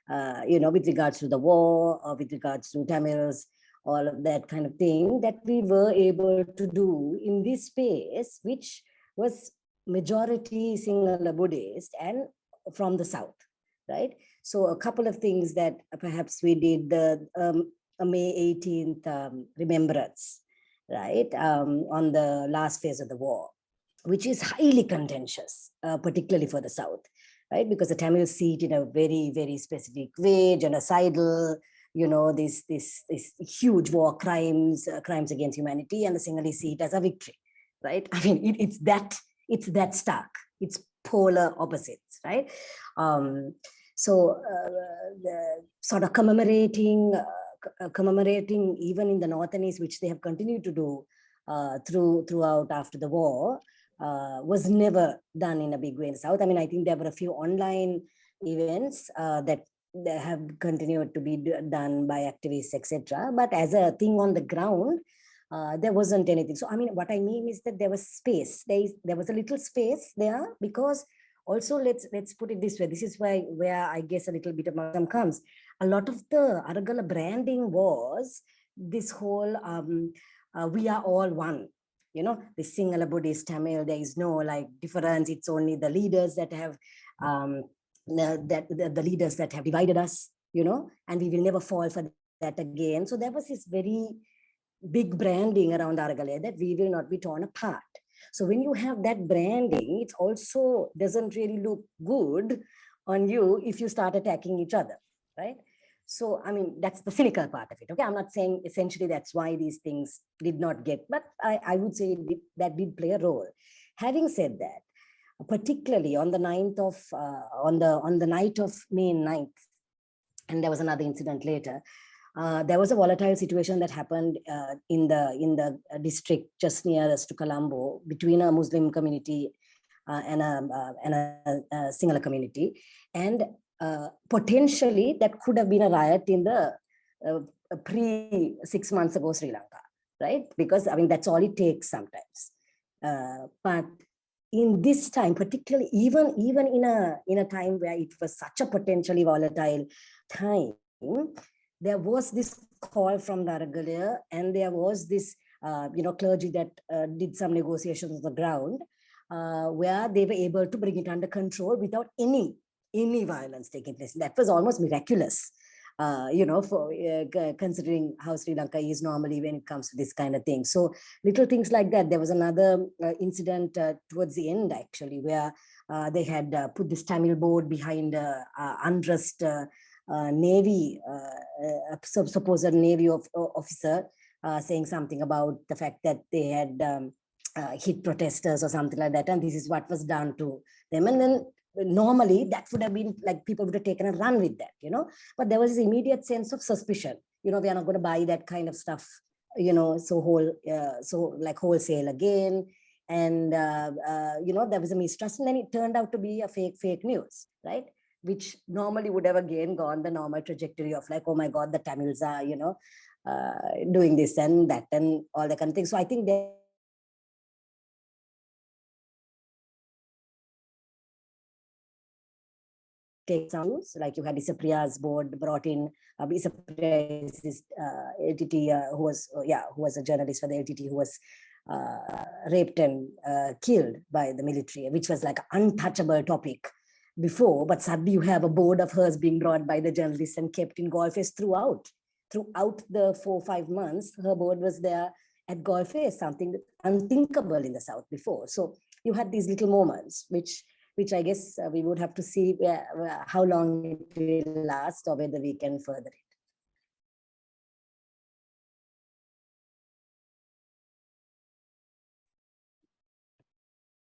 with regards to the war or with regards to Tamils, all of that kind of thing that we were able to do in this space, which was majority Sinhala Buddhist and from the South, right? So a couple of things that perhaps we did, the May 18th remembrance, right, on the last phase of the war, which is highly contentious, particularly for the South, right? Because the Tamils see it in a very, very specific way, genocidal, this huge war crimes, crimes against humanity, and the Sinhalese see it as a victory, right? It's that stark, it's polar opposites, right? So the sort of commemorating even in the North and East, which they have continued to do throughout after the war, was never done in a big way in the South. I mean, I think there were a few online events that have continued to be done by activists, etc. But as a thing on the ground, there wasn't anything. So, I mean, what I mean is that there was space. There was a little space there, because also let's put it this way. This is where I guess a little bit of some comes. A lot of the Aragala branding was this whole we are all one. You know, the Sinhala, Buddhist, Tamil, there is no like difference. It's only the leaders that have the leaders that have divided us, you know, and we will never fall for that again. So there was this very big branding around Aragala that we will not be torn apart. So when you have that branding, it also doesn't really look good on you if you start attacking each other, right? So, I mean, that's the cynical part of it. Okay, I'm not saying essentially that's why these things did not get, but I would say that did play a role. Having said that, particularly on the 9th of, on the night of May 9th, and there was another incident later, there was a volatile situation that happened in the district just nearest to Colombo between a Muslim community and a Sinhala community. And potentially that could have been a riot in the pre 6 months ago Sri Lanka, right? Because I mean, that's all it takes sometimes. But in this time, particularly even in a time where it was such a potentially volatile time, there was this call from Aragala, and there was this clergy that did some negotiations on the ground where they were able to bring it under control without any violence taking place. That was almost miraculous, for considering how Sri Lanka is normally when it comes to this kind of thing. So little things like that. There was another incident towards the end, actually, where they had put this Tamil board behind undressed Navy, supposed Navy officer, saying something about the fact that they had hit protesters or something like that. And this is what was done to them. And then normally that would have been like people would have taken a run with that, but there was this immediate sense of suspicion. We are not going to buy that kind of stuff, so like wholesale again. And, there was a mistrust, and then it turned out to be a fake news, right? Which normally would have again gone the normal trajectory of like, oh my God, the Tamils are, doing this and that and all that kind of thing. So I think they take some news, like you had Isapriya's board brought in, Isapriya is this LTT who was a journalist for the LTT who was raped and killed by the military, which was like an untouchable topic before, but suddenly you have a board of hers being brought by the journalists and kept in Golfest throughout the 4 or 5 months. Her board was there at Golfest, something unthinkable in the South before. So you had these little moments, which I guess we would have to see how long it will last or whether we can further it.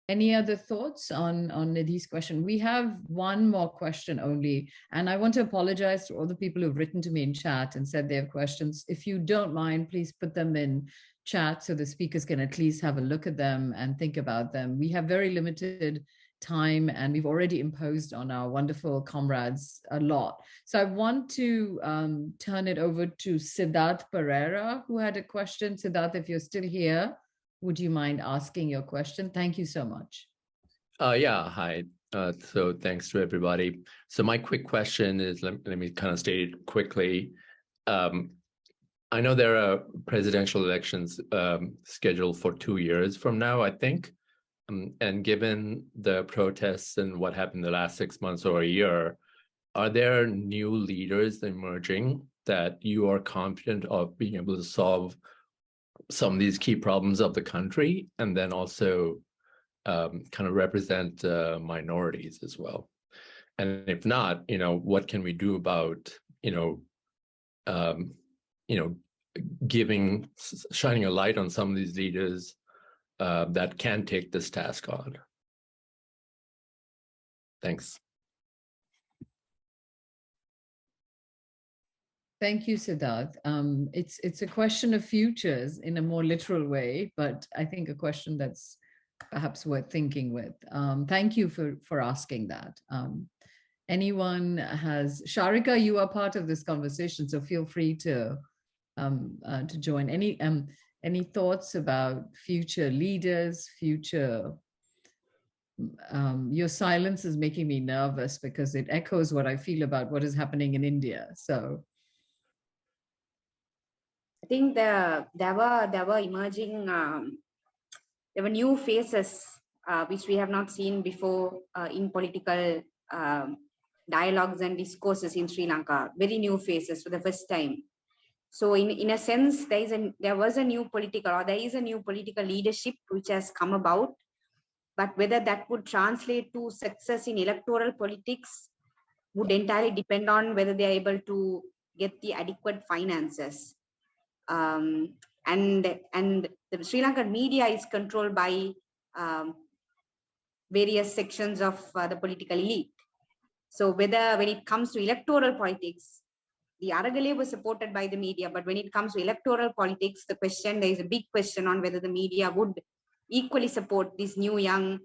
Any other thoughts on Nidhi's question? We have one more question only, and I want to apologize to all the people who've written to me in chat and said they have questions. If you don't mind, please put them in chat so the speakers can at least have a look at them and think about them. We have very limited time, and we've already imposed on our wonderful comrades a lot. So I want to turn it over to Siddharth Pereira, who had a question. Siddharth, if you're still here, would you mind asking your question? Thank you so much. Yeah, hi. So thanks to everybody. So my quick question is, let me kind of state it quickly. I know there are presidential elections scheduled for 2 years from now, I think. And given the protests and what happened the last 6 months or a year, are there new leaders emerging that you are confident of being able to solve some of these key problems of the country, and then also kind of represent minorities as well? And if not, what can we do about, shining a light on some of these leaders that can take this task on? Thanks. Thank you, Siddharth. It's a question of futures in a more literal way, but I think a question that's perhaps worth thinking with. Thank you for asking that. Anyone has, Sharika, you are part of this conversation, so feel free to join. Any thoughts about future leaders, future? Your silence is making me nervous because it echoes what I feel about what is happening in India. So I think there were emerging, there were new faces which we have not seen before in political dialogues and discourses in Sri Lanka. Very new faces for the first time. So in a sense, there was a new political, or there is a new political leadership which has come about. But whether that would translate to success in electoral politics would entirely depend on whether they are able to get the adequate finances. And the Sri Lankan media is controlled by various sections of the political elite. So when it comes to electoral politics, the Aragale was supported by the media, but when it comes to electoral politics, there is a big question on whether the media would equally support these new young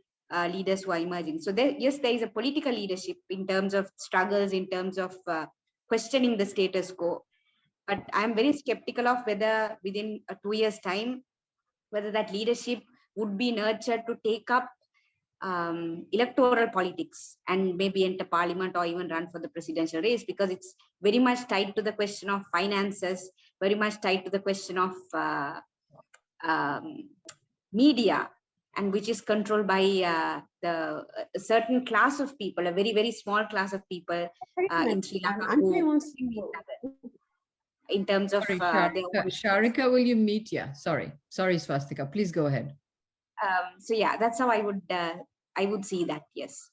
leaders who are emerging. So there is a political leadership in terms of struggles, in terms of questioning the status quo. But I'm very skeptical of whether within 2 years' time, whether that leadership would be nurtured to take up electoral politics and maybe enter parliament or even run for the presidential race, because it's very much tied to the question of finances, very much tied to the question of media, and which is controlled by a certain class of people, a very, very small class of people in Sri Lanka in terms of Sharika, will you meet? Yeah, sorry, Swasthika, please go ahead. So yeah, that's how I would see that. Yes.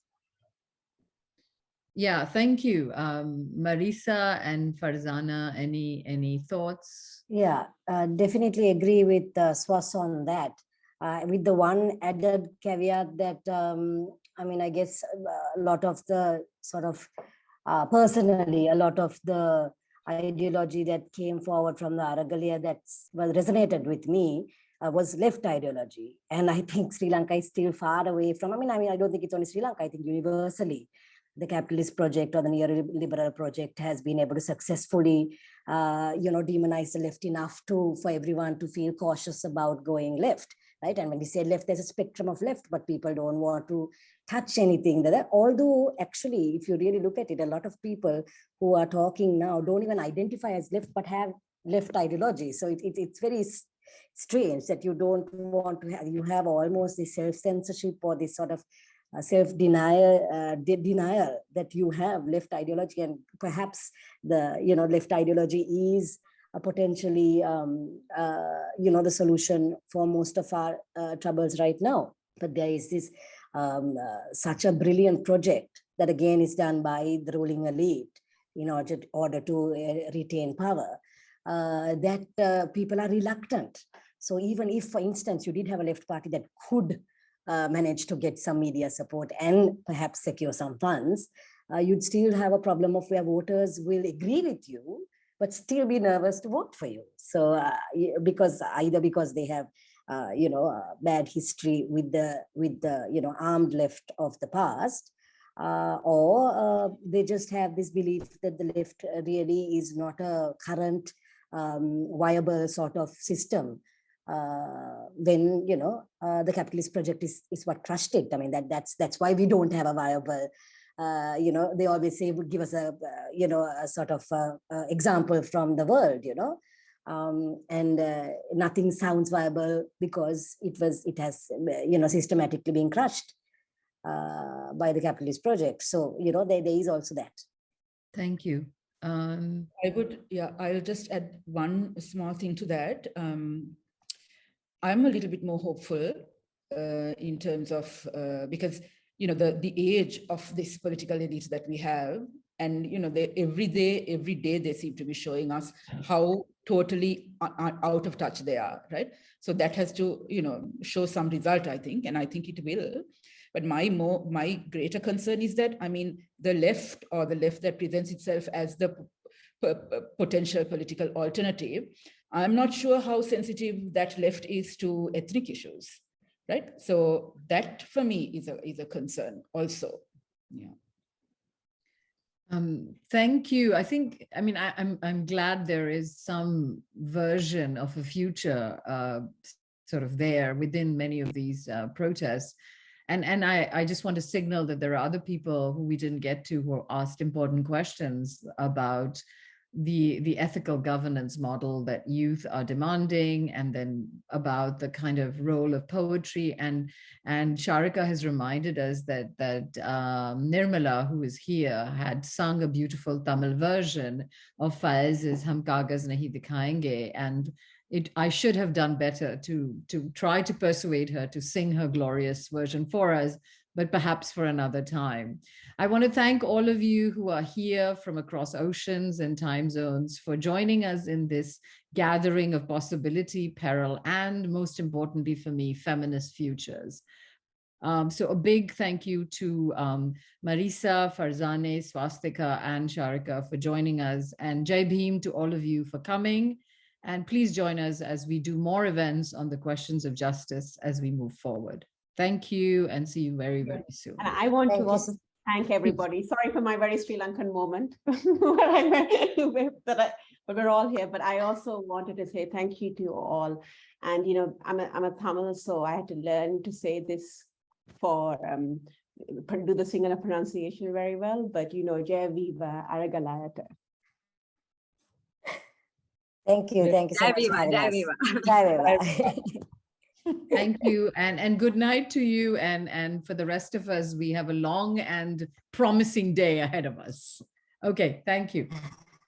Yeah, thank you. Marisa and Farzana, any thoughts? Yeah, definitely agree with Swas on that. With the one added caveat that, I mean, I guess a lot of the sort of, personally, a lot of the ideology that came forward from the Aragalia that resonated with me was left ideology. And I think Sri Lanka is still far away from, I mean, I don't think it's only Sri Lanka, I think universally, the capitalist project or the neoliberal project has been able to successfully, demonize the left enough for everyone to feel cautious about going left, right? And when we say left, there's a spectrum of left, but people don't want to touch anything there. Although actually, if you really look at it, a lot of people who are talking now don't even identify as left, but have left ideology. So it's very strange that you don't want to have, you have almost this self-censorship or this sort of self-denial that you have left ideology, and perhaps the left ideology is potentially the solution for most of our troubles right now. But there is this such a brilliant project that again is done by the ruling elite in order to retain power, that people are reluctant. So even if, for instance, you did have a left party that could manage to get some media support and perhaps secure some funds, you'd still have a problem of where voters will agree with you, but still be nervous to vote for you. So because they have, bad history with the armed left of the past, or they just have this belief that the left really is not a current viable sort of system. When the capitalist project is what crushed it. I mean, that's why we don't have a viable. They always say would give us a sort of example from the world. And nothing sounds viable because it has systematically been crushed by the capitalist project. So there is also that. Thank you. I'll just add one small thing to that. I'm a little bit more hopeful in terms of, because, the age of this political elite that we have, and, every day they seem to be showing us how totally out of touch they are, right? So that has to, show some result, I think, and I think it will. But my greater concern is that, I mean, the left that presents itself as the potential political alternative, I'm not sure how sensitive that left is to ethnic issues, right? So that for me is a concern also. Yeah. Thank you. I'm glad there is some version of a future sort of there within many of these protests. And I just want to signal that there are other people who we didn't get to who asked important questions about the ethical governance model that youth are demanding, and then about the kind of role of poetry. And Sharika has reminded us that Nirmala, who is here, had sung a beautiful Tamil version of Faiz's Hum Kagaz Nahi Dikhayenge, and I should have done better to try to persuade her to sing her glorious version for us, but perhaps for another time. I want to thank all of you who are here from across oceans and time zones for joining us in this gathering of possibility, peril, and most importantly for me, feminist futures. So a big thank you to Marisa, Farzana, Swasthika, and Sharika for joining us, and Jai Bhim to all of you for coming. And please join us as we do more events on the questions of justice as we move forward. Thank you, and see you very, very soon. And I want to also thank everybody. Sorry for my very Sri Lankan moment, but we're all here. But I also wanted to say thank you to all. And I'm a Tamil, so I had to learn to say this for do the singular pronunciation very well. But Jai Viva Aragalayata. Thank you so much for having us. Jai Viva. Thank you, and good night to you, and for the rest of us, we have a long and promising day ahead of us. Okay, thank you.